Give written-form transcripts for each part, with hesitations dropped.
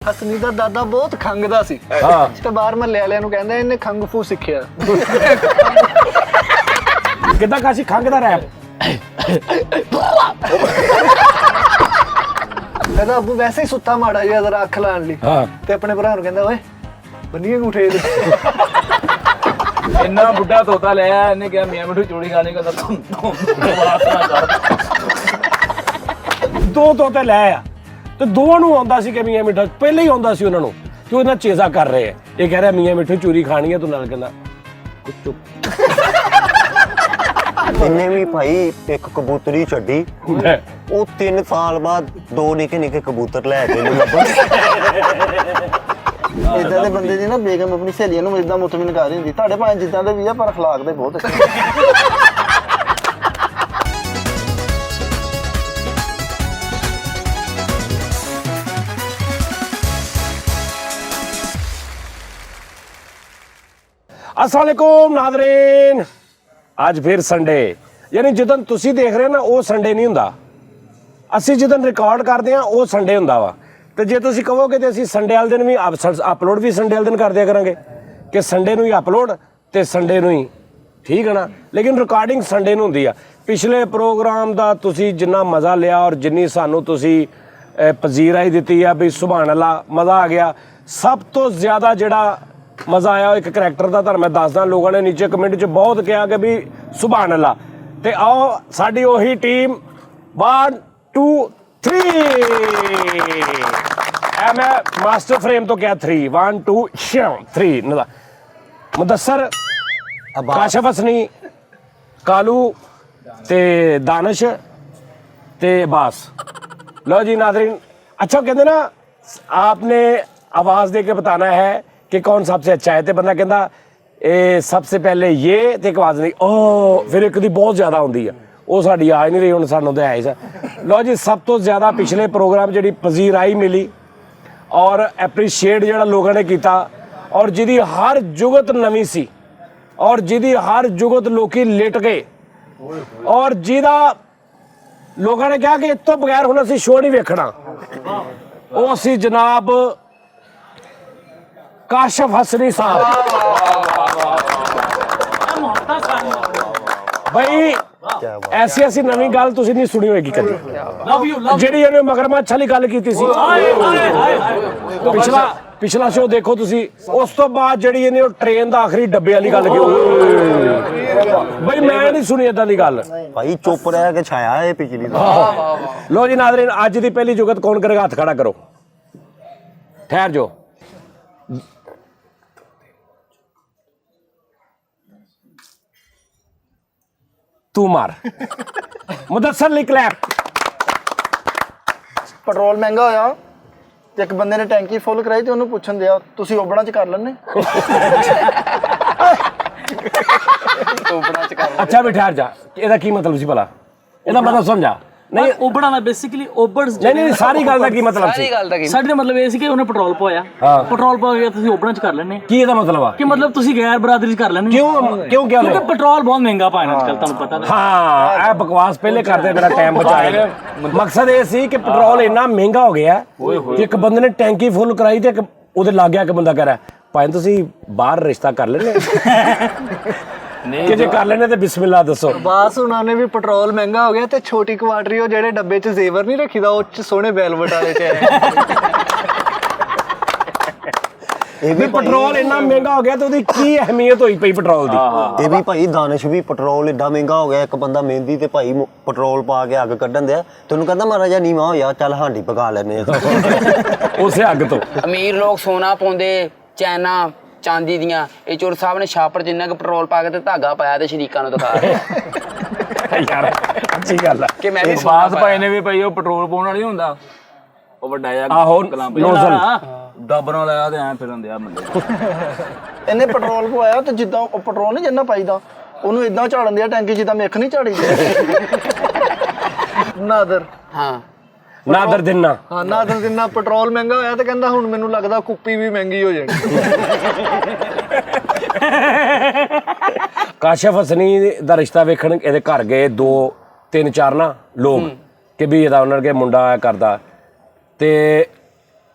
ਹਸਨੀ ਦਾ ਦਾਦਾ ਬਹੁਤ ਖੰਗਦਾ ਸੀ ਤੇ ਬਾਹਰ ਮਹੱਲੇ ਵਾਲਿਆਂ ਨੂੰ ਕਹਿੰਦਾ ਇਹਨੇ ਖੰਗ ਫੂ ਸਿੱਖਿਆ। ਕਿੱਦਾਂ ਕਾਸ਼ੀ ਖੰਗਦਾ ਰੈਪ ਕਹਿੰਦਾ ਅੱਬੂ ਵੈਸੇ ਹੀ ਸੁੱਤਾ ਮਾੜਾ ਜਿਹਾ ਜ਼ਰਾ ਅੱਖ ਲਾਣ ਲਈ ਤੇ ਆਪਣੇ ਭਰਾ ਨੂੰ ਕਹਿੰਦਾ ਓਏ ਬੰਨੀਏ ਅੰਗੂਠੇ ਦੇ। ਇੰਨਾ ਬੁੱਢਾ ਤੋਤਾ ਲਿਆ ਇਹਨੇ ਕਿਹਾ ਮੀਆਂ ਮਿੱਠੂ ਚੂੜੀ ਖਾਣੇ ਕਹਿੰਦਾ ਦੋ ਤੋਤੇ ਲੈ ਆ ਤੇ ਦੋਵਾਂ ਨੂੰ ਆਉਂਦਾ ਸੀ ਕਿ ਮੀਆਂ ਮਿੱਠਾ ਪਹਿਲਾਂ ਹੀ ਆਉਂਦਾ ਸੀ ਉਹਨਾਂ ਨੂੰ ਕਿ ਉਹਨਾਂ ਚੇਜ਼ਾ ਕਰ ਰਹੇ ਆ। ਇਹ ਕਹਿ ਰਿਹਾ ਮੀਆਂ ਮਿੱਠੂ ਚੂਰੀ ਖਾਣੀ ਹੈ ਤੂੰ ਨਾਲ ਕਹਿੰਦਾ ਚੁੱਪ। ਇਹਨੇ ਵੀ ਭਾਈ ਇੱਕ ਕਬੂਤਰੀ ਛੱਡੀ ਉਹ 3 ਸਾਲ ਬਾਅਦ 2 ਨਿੱਕੇ ਕਬੂਤਰ ਲੈ ਕੇ ਇਹਨੂੰ ਲੱਭਣ। ਇਦਾਂ ਦੇ ਬੰਦੇ ਦੀ ਨਾ ਬੇਗਮ ਆਪਣੀ ਸਹੇਲੀਆਂ ਨੂੰ ਇਦਾਂ ਮੁਤਮਿਨ ਕਰ ਰਹੀ ਹੁੰਦੀ। ਤੁਹਾਡੇ ਭਾਵੇਂ ਜਿੱਦਾਂ ਦੇ ਵੀ ਆ ਪਰ ਅਖਲਾਕ ਦੇ ਬਹੁਤ ਅੱਛੇ। अस्सलाम वालेकुम नाज़रीन। ਅੱਜ ਫਿਰ ਸੰਡੇ ਯਾਨੀ ਜਦੋਂ ਤੁਸੀਂ ਦੇਖ ਰਹੇ ਨਾ ਉਹ ਸੰਡੇ ਨਹੀਂ ਹੁੰਦਾ। ਅਸੀਂ ਜਦੋਂ ਰਿਕਾਰਡ ਕਰਦੇ ਆ ਉਹ ਸੰਡੇ ਹੁੰਦਾ ਵਾ। ਤੇ ਜੇ ਤੁਸੀਂ ਕਹੋਗੇ ਤੇ ਅਸੀਂ ਸੰਡੇ ਵਾਲੇ ਦਿਨ ਵੀ ਅਪਲੋਡ ਵੀ ਸੰਡੇ ਵਾਲੇ ਦਿਨ ਕਰ ਦਿਆ ਕਰਾਂਗੇ ਕਿ ਸੰਡੇ ਨੂੰ ਹੀ ਅਪਲੋਡ ਤੇ ਸੰਡੇ ਨੂੰ ਹੀ, ਠੀਕ ਹੈ ਨਾ। ਲੇਕਿਨ ਰਿਕਾਰਡਿੰਗ ਸੰਡੇ ਨੂੰ ਹੁੰਦੀ ਆ। ਪਿਛਲੇ ਪ੍ਰੋਗਰਾਮ ਦਾ ਤੁਸੀਂ ਜਿੰਨਾ ਮਜ਼ਾ ਲਿਆ ਔਰ ਜਿੰਨੀ ਸਾਨੂੰ ਤੁਸੀਂ ਪਜ਼ੀਰਾਈ ਦਿੱਤੀ ਆ ਵੀ ਸੁਭਾਨ ਅੱਲਾ ਮਜ਼ਾ ਆ ਗਿਆ। ਸਭ ਤੋਂ ਜ਼ਿਆਦਾ ਜਿਹੜਾ ਮਜ਼ਾ ਆਇਆ ਇੱਕ ਕਰੈਕਟਰ ਦਾ ਤੁਹਾਨੂੰ ਮੈਂ ਦੱਸਦਾ। ਲੋਕਾਂ ਨੇ ਨੀਚੇ ਕਮੈਂਟ 'ਚ ਬਹੁਤ ਕਿਹਾ ਕਿ ਵੀ ਸੁਭਾਨ ਅੱਲਾ। ਤੇ ਆਓ ਸਾਡੀ ਉਹੀ ਟੀਮ 1 2 3 ਐ ਮੈਂ ਮਾਸਟਰ ਫਰੇਮ ਤੋਂ ਕਿਹਾ 3 1 2 3 ਮੁਦੱਸਰ, ਕਾਸ਼ਫ ਹਸਨੀ, ਕਾਲੂ ਤੇ दानिश ਤੇ अब्बास। लो जी नाज़रीन, अच्छा कहते ना आपने आवाज़ दे के बताना है कि कौन सबसे अच्छा है। तो बंदा कहता सबसे पहले ये ते एक आवाज़ नहीं ओ फिर एक दी बहुत ज़्यादा होंगी है वो साड़ी आ नहीं रही हुण सानूं तो है ही। लो जी सब तो ज़्यादा पिछले प्रोग्राम जी पजीराई मिली और एप्रीशिएट जो लोगों ने किया और जिहदी हर जुगत नवीं सी और जिहदी हर जुगत लोकी लिट गए और जिहदा लोगों ने कहा कि इस तो बगैर हुण असीं शो नहीं वेखना वो असीं जनाब काशफ हसनी साहब। भाई ऐसी ऐसी नवी गल तुसीं नहीं सुनी होएगी कदी जिहड़ी इहने मगरमच्छ वाली गल कीती सी। पिछला शो देखो तुसीं। उस तो बाद जिहड़ी इहने ट्रेन दा आखिरी डब्बे वाली गल की भाई मैं नहीं सुनी इदां दी गल। भाई चुप रह के छाया है पिछली। लो जी नाज़रीन, अज दी पहली जुगत कौन करेगा? हाथ खड़ा करो। ठहर जो। तू मार। मुदस्सर ली क्लैप। ਪੈਟਰੋਲ ਮਹਿੰਗਾ ਹੋਇਆ ਤੇ ਇੱਕ ਬੰਦੇ ਨੇ ਟੈਂਕੀ ਫੁੱਲ ਕਰਾਈ ਤੇ ਉਹਨੂੰ ਪੁੱਛਣ ਦਿਆ ਤੁਸੀਂ ਓਬਣਾ ਚ ਕਰ ਲੈਣੇ। ਓਬਣਾ ਚ ਕਰ ਲੈ। अच्छा भी ठहर जा। ਇਹਦਾ ਕੀ ਮਤਲਬ ਸੀ ਭਲਾ? ਇਹਦਾ ਮਤਲਬ ਸਮਝਾ। ਨਹੀਂ ਉਬੜਾ ਨਾ ਬੇਸਿਕਲੀ ਓਬਰਸ ਨਹੀਂ ਸਾਰੀ ਗੱਲ ਦਾ ਕੀ ਮਤਲਬ ਸੀ? ਸਾਡੇ ਦਾ ਮਤਲਬ ਇਹ ਸੀ ਕਿ ਉਹਨੇ ਪੈਟਰੋਲ ਪਵਾਇਆ, ਪੈਟਰੋਲ ਪਾ ਕੇ ਤੁਸੀਂ ਓਬਣਾ ਚ ਕਰ ਲੈਣੇ। ਕੀ ਇਹਦਾ ਮਤਲਬ ਆ? ਕਿ ਮਤਲਬ ਤੁਸੀਂ ਗੈਰ ਬਰਾਦਰੀ ਚ ਕਰ ਲੈਣੇ। ਕਿਉਂ ਕਿਉਂਕਿ ਪੈਟਰੋਲ ਬਹੁਤ ਮਹਿੰਗਾ ਪਾਇਆ ਅੱਜ ਕੱਲ, ਤੁਹਾਨੂੰ ਪਤਾ। ਹਾਂ ਇਹ ਬਕਵਾਸ ਪਹਿਲੇ ਕਰਦੇ ਮੇਰਾ ਟਾਈਮ ਬਚਾਇਆ। ਮਕਸਦ ਇਹ ਸੀ ਕਿ ਪੈਟਰੋਲ ਇੰਨਾ ਮਹਿੰਗਾ ਹੋ ਗਿਆ ਕਿ ਇੱਕ ਬੰਦੇ ਨੇ ਟੈਂਕੀ ਫੁੱਲ ਕਰਾਈ ਤੇ ਉਹਦੇ ਲੱਗ ਗਿਆ ਕਿ ਬੰਦਾ ਕਹਿ ਰਿਹਾ ਭਾਈ ਤੁਸੀਂ ਬਾਹਰ ਰਿਸ਼ਤਾ ਕਰ ਲੈਣੇ ਕਿ ਜੇ ਕਰ ਲੈਣੇ ਤੇ ਬਿਸਮਿਲ੍ਲਾ ਦੱਸੋ। ਬਾਸ ਉਹਨਾਂ ਨੇ ਵੀ ਪੈਟਰੋਲ ਮਹਿੰਗਾ ਹੋ ਗਿਆ ਤੇ ਛੋਟੀ ਕੁਆਟਰੀ ਉਹ ਜਿਹੜੇ ਡੱਬੇ 'ਚ ਜ਼ੇਵਰ ਨਹੀਂ ਰੱਖੀਦਾ ਉਹ 'ਚ ਸੋਹਣੇ ਵੈਲਵਟ ਵਾਲੇ 'ਚ ਇਹ ਵੀ ਪੈਟਰੋਲ ਇੰਨਾ ਮਹਿੰਗਾ ਹੋ ਗਿਆ ਤੇ ਉਹਦੀ ਕੀ ਅਹਿਮੀਅਤ ਹੋਈ ਪਈ ਪੈਟਰੋਲ ਦੀ। ਇਹ ਵੀ ਭਾਈ दानिश ਵੀ ਪੈਟਰੋਲ ਏਡਾ ਮਹਿੰਗਾ ਹੋ ਗਿਆ। ਇੱਕ ਬੰਦਾ ਮਹਿੰਦੀ ਤੇ ਭਾਈ ਪੈਟਰੋਲ ਪਾ ਕੇ ਅੱਗ ਕੱਢਣ ਦਿਆ ਤੈਨੂੰ ਕਹਿੰਦਾ ਮਹਾਰਾਜਾ ਨੀਵਾਂ ਹੋਇਆ ਚੱਲ ਹਾਂਡੀ ਪਕਾ ਲੈਨੇ ਉਸੇ ਅੱਗ ਤੋਂ। ਅਮੀਰ ਲੋਕ ਸੋਨਾ ਪਾਉਂਦੇ, ਚੈਨਾ ਚਾਂਦੀ ਦੀਆਂ। ਇਹ ਚੋਰ ਸਾਹਿਬ ਨੇ ਛਾਪੜ ਜਿੰਨਾ ਕੁ ਪੈਟਰੋਲ ਪਾ ਕੇ ਤੇ ਧਾਗਾ ਪਾਇਆ ਤੇ ਸ਼ਰੀਕਾਂ ਨੂੰ ਦਿਖਾ ਯਾਰ ਅੱਛੀ ਗੱਲ ਆ ਕਿ ਮੈਂ ਵੀ ਬਾਸ ਭਾਈ ਨੇ ਵੀ ਭਾਈ ਉਹ ਪੈਟਰੋਲ ਪਾਉਣ ਵਾਲੀ ਹੁੰਦਾ ਉਹ ਵੱਡਾ ਜਿਹਾ ਆਹੋ ਨੋਜ਼ਲ ਡੱਬ ਨਾਲ ਲਾਇਆ ਤੇ ਐ ਫਿਰਨ ਦਿਆ ਮੁੰਡੇ। ਇਹਨੇ ਪੈਟਰੋਲ ਪਵਾਇਆ ਤੇ ਜਿੱਦਾਂ ਉਹ ਪੈਟਰੋਲ ਨਹੀਂ ਜਿੰਨਾ ਪਾਈਦਾ ਉਹਨੂੰ ਇਦਾਂ ਝਾੜਨ ਦਿਆ ਟੈਂਕੀ ਜਿੱਦਾਂ ਮਿੱਖ ਨਹੀਂ ਝਾੜੀ ਨਾਦਰ। ਹਾਂ ਨਾਦਰ ਦਿਨਾ। ਹਾਂ ਨਾਦਰ ਦਿਨਾ ਪੈਟਰੋਲ ਮਹਿੰਗਾ ਹੋਇਆ ਤੇ ਕਹਿੰਦਾ ਹੁਣ ਮੈਨੂੰ ਲੱਗਦਾ ਕੁੱਪੀ ਵੀ ਮਹਿੰਗੀ ਹੋ ਜਾਣੀ। ਕਾਸ਼ਫ ਹਸਨੀ ਦਾ ਰਿਸ਼ਤਾ ਵੇਖਣ ਇਹਦੇ ਘਰ ਗਏ 2 3 4 ਨਾ ਲੋਕ ਕਿ ਵੀ ਇਹਦਾ ਉਹਨਾਂ ਕੇ ਮੁੰਡਾ ਕਰਦਾ ਤੇ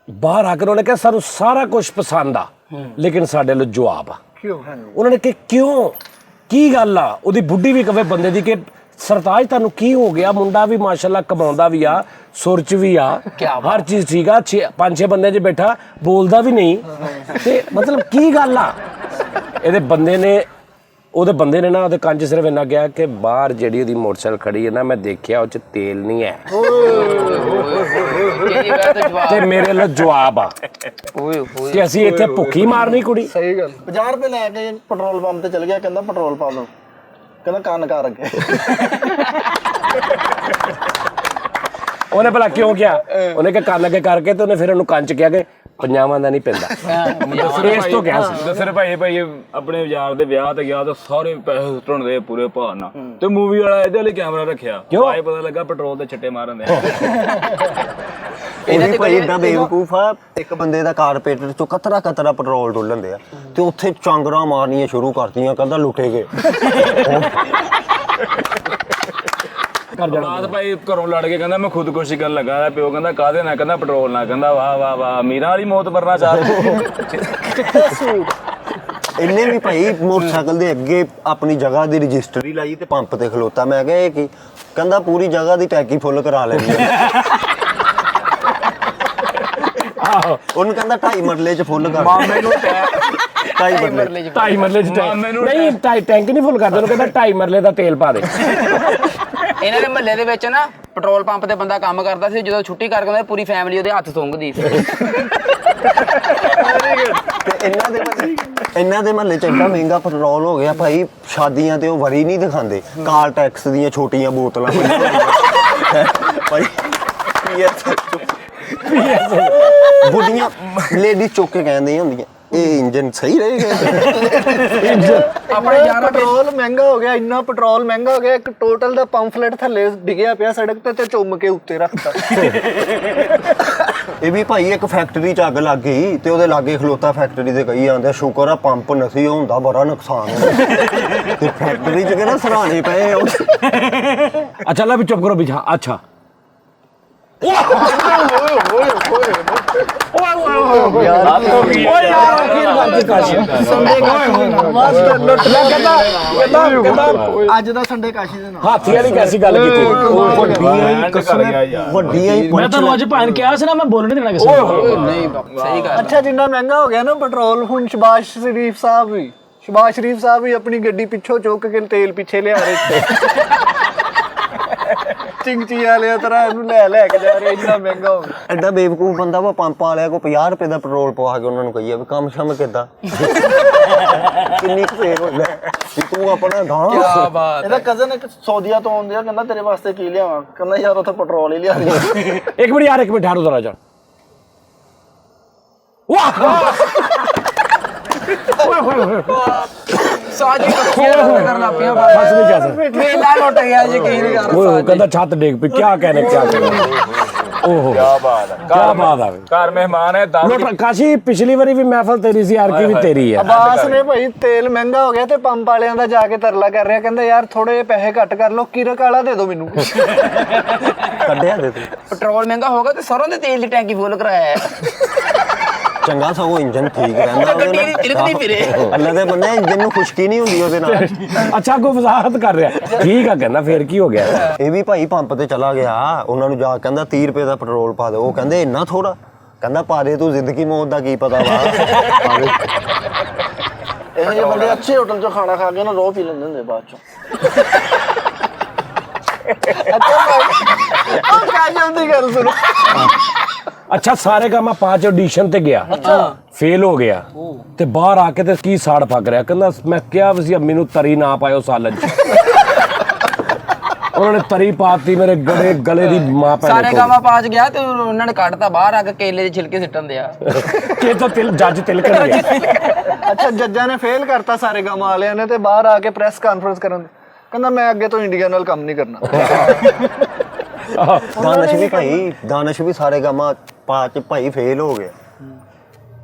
ਬਾਹਰ ਆ ਕੇ ਉਹਨੇ ਕਿਹਾ ਸਾਨੂੰ ਸਾਰਾ ਕੁਝ ਪਸੰਦ ਆ ਲੇਕਿਨ ਸਾਡੇ ਲਈ ਜਵਾਬ ਆ ਕਿਉਂ? ਉਹਨਾਂ ਨੇ ਕਿ ਕਿਉਂ ਕੀ ਗੱਲ ਆ ਉਹਦੀ ਬੁੱਢੀ ਵੀ ਕਵੇ ਬੰਦੇ ਦੀ ਕਿ ਸਰਤਾਜ ਤੁਹਾਨੂੰ ਕੀ ਹੋ ਗਿਆ ਮੁੰਡਾ ਵੀ ਮਾਸ਼ਾਅੱਲਾ ਕਮਾਉਂਦਾ ਵੀ ਆ ਸੁਰ ਚ ਵੀ ਆ ਹਰ ਚੀਜ਼ ਠੀਕ ਆ 5-6 ਬੰਦੇ 'ਚ ਬੈਠਾ ਬੋਲਦਾ ਵੀ ਨਹੀਂ ਤੇ ਮਤਲਬ ਕੀ ਗੱਲ ਆ ਉਹਦੇ ਬੰਦੇ ਨੇ ਨਾ ਉਹਦੇ ਕੰਨ 'ਚ ਸਿਰਫ ਇੰਨਾ ਗਿਆ ਕਿ ਬਾਹਰ ਜਿਹੜੀ ਉਹਦੀ ਮੋਟਰਸਾਈਕਲ ਖੜੀ ਹੈ ਨਾ ਮੈਂ ਦੇਖਿਆ ਉਹ 'ਚ ਤੇਲ ਨਹੀਂ ਹੈ ਤੇ ਮੇਰੇ ਲਈ ਜਵਾਬ ਆ ਕਿ ਅਸੀਂ ਇੱਥੇ ਭੁੱਖੀ ਮਾਰਨੀ ਕੁੜੀ। ਸਹੀ ਗੱਲ 50 ਰੁਪਏ ਲੈ ਕੇ ਪੈਟਰੋਲ ਪੰਪ ਤੇ ਚਲ ਗਿਆ ਕਹਿੰਦਾ ਪੈਟਰੋਲ ਪਾ ਲਓ ਕਹਿੰਦਾ ਕੰਨ ਕਰ ਅੱਗੇ ਉਹਨੇ ਭਲਾ ਕਿਉਂ ਕਿਹਾ ਉਹਨੇ ਕਿ ਕੰਨ ਅੱਗੇ ਕਰਕੇ ਤੇ ਉਹਨੇ ਫਿਰ ਉਹਨੂੰ ਕੰਨ 'ਚ ਕਿਹਾ ਕਿ ਪੰਜਾਵਾਂ ਦਾ ਨਹੀਂ ਪੈਂਦਾ ਇਸ ਤੋਂ ਕਿਹਾ ਸੀ ਦੱਸਰ ਭਾਈ ਆਪਣੇ ਯਾਰ ਦੇ ਵਿਆਹ ਤੇ ਗਿਆ ਤਾਂ ਸਾਰੇ ਪੈਸੇ ਸੁੱਟਣ ਦੇ ਪੂਰੇ ਭਾਅ ਨਾਲ ਤੇ ਮੂਵੀ ਵਾਲਾ ਇਹਦੇ ਲਈ ਕੈਮਰਾ ਰੱਖਿਆ ਭਾਈ ਪਤਾ ਲੱਗਾ ਪੈਟਰੋਲ ਦੇ ਛੱਟੇ ਮਾਰਨ ਦੇ ਇਹ ਵੀ ਭਾਈ ਏਦਾਂ ਬੇਵਕੂਫ ਆ ਇੱਕ ਬੰਦੇ ਦਾ ਕਾਰਪੇਟਰ ਚੋਂ ਕਤਰਾ ਪੈਟਰੋਲ ਡੋਲਣ ਦੇ ਆ ਤੇ ਉੱਥੇ ਚਾਂਗਰਾਂ ਮਾਰਨੀਆਂ ਸ਼ੁਰੂ ਕਰਤੀਆਂ ਕਹਿੰਦਾ ਲੁੱਟੇ ਗਏ ਰਾਤ ਭਾਈ ਘਰੋਂ ਲੜ ਕੇ ਕਹਿੰਦਾ ਮੈਂ ਖੁਦਕੁਸ਼ੀ ਕਰਨ ਲੱਗਾ ਪਿਓ ਕਹਿੰਦਾ ਕਾਹਦੇ ਨਾਲ ਕਹਿੰਦਾ ਪੈਟਰੋਲ ਨਾਲ ਕਹਿੰਦਾ ਵਾਹ ਵਾਹ ਅਮੀਰਾਂ ਵਾਲੀ ਮੌਤ ਮਰਨਾ ਚਾਹ ਇਹਨੇ ਵੀ ਭਾਈ ਮੋਟਰਸਾਈਕਲ ਦੇ ਅੱਗੇ ਆਪਣੀ ਜਗ੍ਹਾ ਦੀ ਰਜਿਸਟਰੀ ਲਾਈ ਤੇ ਪੰਪ ਤੇ ਖਲੋਤਾ ਮੈਂ ਕਿਹਾ ਇਹ ਕੀ ਕਹਿੰਦਾ ਪੂਰੀ ਜਗ੍ਹਾ ਦੀ ਟੈਕੀ ਫੁੱਲ ਕਰਾ ਲੈਣੀ ਉਹਨੂੰ ਕਹਿੰਦਾ 2.5 ਮਰਲੇ 'ਚ ਫੁੱਲ ਕਰ ਮਾਮੇ ਨੂੰ 2.5 ਮਰਲੇ 2.5 ਮਰਲੇ 'ਚ ਨਹੀਂ ਟੈਂਕ ਨਹੀਂ ਫੁੱਲ ਕਰਦੇ ਉਹਨੂੰ ਕਹਿੰਦਾ 2.5 ਮਰਲੇ ਦਾ ਤੇਲ ਪਾ ਦੇ। ਇਹਨਾਂ ਦੇ ਮਹੱਲੇ ਦੇ ਵਿੱਚ ਨਾ ਪੈਟਰੋਲ ਪੰਪ ਤੇ ਬੰਦਾ ਕੰਮ ਕਰਦਾ ਸੀ ਜਦੋਂ ਛੁੱਟੀ ਕਰਕੇ ਆਉਂਦਾ ਪੂਰੀ ਫੈਮਿਲੀ ਉਹਦੇ ਹੱਥ ਸੁੰਘਦੀ ਸੀ ਤੇ ਇਹਨਾਂ ਦੇ ਮਹੱਲੇ 'ਚ ਇੰਨਾ ਮਹਿੰਗਾ ਪੈਟਰੋਲ ਹੋ ਗਿਆ ਭਾਈ ਸ਼ਾਦੀਆਂ ਤੇ ਉਹ ਵਰੀ ਨਹੀਂ ਦਿਖਾਉਂਦੇ ਕਾਰ ਟੈਕਸ ਦੀਆਂ ਛੋਟੀਆਂ ਬੋਤਲਾਂ ਭਾਈ ਬੁੱਢੀਆਂ ਲੇਡੀ ਚੁੱਕ ਕੇ ਕਹਿੰਦੀਆਂ ਹੁੰਦੀਆਂ ਇਹ ਇੰਜਨ ਸਹੀ ਰਹੇਗਾ ਆਪਣੇ ਯਾਰ ਪੈਟਰੋਲ ਮਹਿੰਗਾ ਹੋ ਗਿਆ ਇੰਨਾ ਪੈਟਰੋਲ ਮਹਿੰਗਾ ਹੋ ਗਿਆ ਇੱਕ ਟੋਟਲ ਦਾ ਪੰਫਲੇਟ ਥੱਲੇ ਡਿੱਗਿਆ ਪਿਆ ਸੜਕ ਤੇ ਚੁੰਮ ਕੇ ਉੱਤੇ ਰੱਖਤਾ ਇਹ ਵੀ ਭਾਈ ਇੱਕ ਫੈਕਟਰੀ 'ਚ ਅੱਗ ਲੱਗ ਗਈ ਤੇ ਉਹਦੇ ਲਾਗੇ ਖਲੋਤਾ ਫੈਕਟਰੀ ਦੇ ਕਹੀ ਜਾਂਦੇ ਸ਼ੁਕਰ ਆ ਪੰਪ ਨਸੀ ਹੁੰਦਾ ਬੜਾ ਨੁਕਸਾਨ ਹੁੰਦਾ ਤੇ ਫੈਕਟਰੀ 'ਚ ਕਿਹੜਾ ਸਰਾਣੇ ਪਏ ਅੱਛਾ ਲੈ ਵੀ ਚੁੱਪ ਕਰੋ ਬਿਠਾ ਅੱਛਾ ਅੱਜ ਦਾ ਸੰਡੇ ਕਾਸ਼ੀ ਦੇ ਨਾਲ ਹਾਥੀ ਵਾਲੀ ਕੈਸੀ ਗੱਲ ਕੀਤੀ ਵੱਡੀਆਂ ਹੀ ਮੈਂ ਤੁਹਾਨੂੰ ਅੱਜ ਭਾਣ ਕਿਹਾ ਸੀ ਨਾ ਮੈਂ ਬੋਲਣ ਨਹੀਂ ਦੇਣਾ ਕਿਸੇ ਨੂੰ ਨਹੀਂ ਸਹੀ ਗੱਲ ਅੱਛਾ ਜਿੰਨਾ ਮਹਿੰਗਾ ਹੋ ਗਿਆ ਨਾ ਪੈਟਰੋਲ ਹੁਣ ਸ਼ਬਾਸ਼ ਸ਼ਰੀਫ ਸਾਹਿਬ ਵੀ ਆਪਣੀ ਗੱਡੀ ਪਿੱਛੋਂ ਚੁੱਕ ਕੇ ਤੇਲ ਪਿੱਛੇ ਲਿਆ ਰਹੇ ਚਿੰਗਚੀ ਵਾਲਿਆ ਤਰ੍ਹਾਂ ਇਹਨੂੰ ਲੈ ਕੇ ਜਾ ਰਹੇ ਇੰਨਾ ਮਹਿੰਗਾ ਹੋ ਗਿਆ ਐਡਾ ਬੇਵਕੂਫ ਬੰਦਾ ਵਾ ਪੰਪ ਵਾਲਿਆ ਕੋ 50 ਰੁਪਏ ਦਾ ਪੈਟਰੋਲ ਪਵਾ ਕੇ ਉਹਨਾਂ ਨੂੰ ਕਹੀਏ ਵੀ ਕੰਮ ਸ਼ਮ ਕਿੱਦਾਂ ਕਿੰਨੀ ਕੁ ਫੇਰ ਹੁੰਦਾ ਕਿ ਤੂੰ ਆਪਣਾ ਗਾਂ ਕੀ ਬਾਤ ਇਹਦਾ ਕਜ਼ਨ ਇੱਕ ਸੌਦੀਆ ਤੋਂ ਆਉਂਦਿਆ ਕਹਿੰਦਾ ਤੇਰੇ ਵਾਸਤੇ ਕੀ ਲਿਆਵਾਂ ਕਹਿੰਦਾ ਯਾਰ ਉੱਥੇ ਪੈਟਰੋਲ ਹੀ ਲਿਆ ਦੇ ਇੱਕ ਮਿੰਟ ਯਾਰ ਇੱਕ ਮਿੰਟ ਠਹਿਰੋ ਜ਼ਰਾ ਜਾ ਸਾਜੀ ਕਰਨ ਲੱਗ ਪਿਆ ਬਸ ਨਹੀਂ ਕਹਿ ਸਕਦਾ ਮੇਲਾ ਲੁੱਟ ਗਿਆ ਯਕੀਨ ਕਰ ਉਹ ਕਹਿੰਦਾ ਛੱਤ ਡੇਗ ਪਈ ਕਿਆ ਕਹਿਣੇ ਓਹੋ ਕੀ ਬਾਤ ਹੈ ਕਿਆ ਬਾਤ ਆ ਘਰ ਮਹਿਮਾਨ ਹੈ ਲੁੱਟ ਕਾਸ਼ੀ ਪਿਛਲੀ ਵਾਰੀ ਵੀ ਮਹਿਫਲ ਤੇਰੀ ਸੀ ਯਾਰ ਕੀ ਵੀ ਤੇਰੀ ਹੈ ਅਬਾਸ ਨੇ ਭਾਈ ਤੇਲ ਮਹਿੰਗਾ ਹੋ ਗਿਆ ਤੇ ਪੰਪ ਵਾਲਿਆਂ ਦਾ ਜਾ ਕੇ ਤਰਲਾ ਕਰ ਰਿਹਾ ਕਹਿੰਦਾ ਯਾਰ ਥੋੜੇ ਜਿਹੇ ਪੈਸੇ ਘੱਟ ਕਰ ਲਓ ਕੀਰਕ ਵਾਲਾ ਦੇ ਦਿਓ ਮੈਨੂੰ ਕੱਢਿਆ ਦੇ ਤੂੰ ਪੈਟਰੋਲ ਮਹਿੰਗਾ ਹੋ ਗਿਆ ਤੇ ਸਰੋਂ ਦੇ ਤੇਲ ਦੀ ਟੈਂਕੀ ਫੁੱਲ ਕਰਾਇਆ ਚੰਗਾ ਸਗੋਂ ਇੰਜਨ ਠੀਕ ਰਹਿੰਦਾ ਗੱਡੀ ਦੀ ਤਿਲਕਦੀ ਫਿਰੇ ਅੱਲਾ ਦੇ ਬੰਦੇ ਇੰਜਨ ਨੂੰ ਖੁਸ਼ਕੀ ਨਹੀਂ ਹੁੰਦੀ ਉਹਦੇ ਨਾਲ ਅੱਛਾ ਕੋ ਵਜ਼ਾਹਤ ਕਰ ਰਿਹਾ ਠੀਕ ਆ ਕਹਿੰਦਾ ਫੇਰ ਕੀ ਹੋ ਗਿਆ ਇਹ ਵੀ ਭਾਈ ਪੰਪ ਤੇ ਚਲਾ ਗਿਆ ਉਹਨਾਂ ਨੂੰ ਜਾ ਕਹਿੰਦਾ 30 ਰੁਪਏ ਦਾ ਪੈਟਰੋਲ ਪਾ ਦੇ ਉਹ ਕਹਿੰਦੇ ਇੰਨਾ ਥੋੜਾ ਕਹਿੰਦਾ ਪਾ ਦੇ ਤੂੰ ਜ਼ਿੰਦਗੀ ਮੌਤ ਦਾ ਕੀ ਪਤਾ ਵਾ ਇਹ ਜਿਹੇ ਬੰਦੇ ਅੱਛੇ ਹੋਟਲ 'ਚੋਂ ਖਾਣਾ ਖਾ ਕੇ ਨਾ ਰੋਹ ਪੀ ਲੈਂਦੇ ਹੁੰਦੇ ਬਾਅਦ 'ਚੋਂ ਅੱਛਾ ਭਾਈ ਉਹ ਕਾਜਮ ਦੀ ਗੱਲ ਸੁਣੋ ਅੱਛਾ ਸਾਰੇ ਕੰਮ ਪਾਂਚ ਆਡੀਸ਼ਨ ਤੇ ਗਿਆ ਫੇਲ ਹੋ ਗਿਆ ਤੇ ਬਾਹਰ ਆ ਕੇ ਤੇ ਕੀ ਸਾੜ ਫੱਕ ਰਿਹਾ ਕਹਿੰਦਾ ਮੈਂ ਕਿਹਾ ਸੀ ਅੰਮੀ ਨੂੰ ਤਰੀ ਨਾ ਪਾਇਓ ਸਾਲਨ ਚ ਉਹਨਾਂ ਨੇ ਤਰੀ ਪਾਤੀ ਮੇਰੇ ਗਲੇ ਦੀ ਮਾਂ ਪੈ ਸਾਰੇ ਗਾਵਾਂ ਪਾਚ ਗਿਆ ਤੇ ਉਹਨਾਂ ਨੇ ਕੱਢਤਾ ਬਾਹਰ ਆ ਕੇ ਕੇਲੇ ਦੇ ਛਿਲਕੇ ਸਿੱਟਣ ਦਿਆ ਕਿ ਤਾਂ ਜੱਜ ਤਿਲਕਣ ਗਿਆ ਅੱਛਾ ਜੱਜਾਂ ਨੇ ਫੇਲ ਕਰਤਾ ਸਾਰੇ ਗਾਂ ਵਾਲਿਆਂ ਨੇ ਤੇ ਬਾਹਰ ਆ ਕੇ ਪ੍ਰੈਸ ਕਾਨਫਰੰਸ ਕਰਨ ਕਹਿੰਦਾ ਮੈਂ ਅੱਗੇ ਤੋਂ ਇੰਡੀਆ ਨਾਲ ਕੰਮ ਨਹੀਂ ਕਰਨਾ ਦਾਨਸ਼ ਵੀ ਸਾਰੇ ਗਾਮਾ ਪਾ ਚ ਭਾਈ ਫੇਲ ਹੋ ਗਿਆ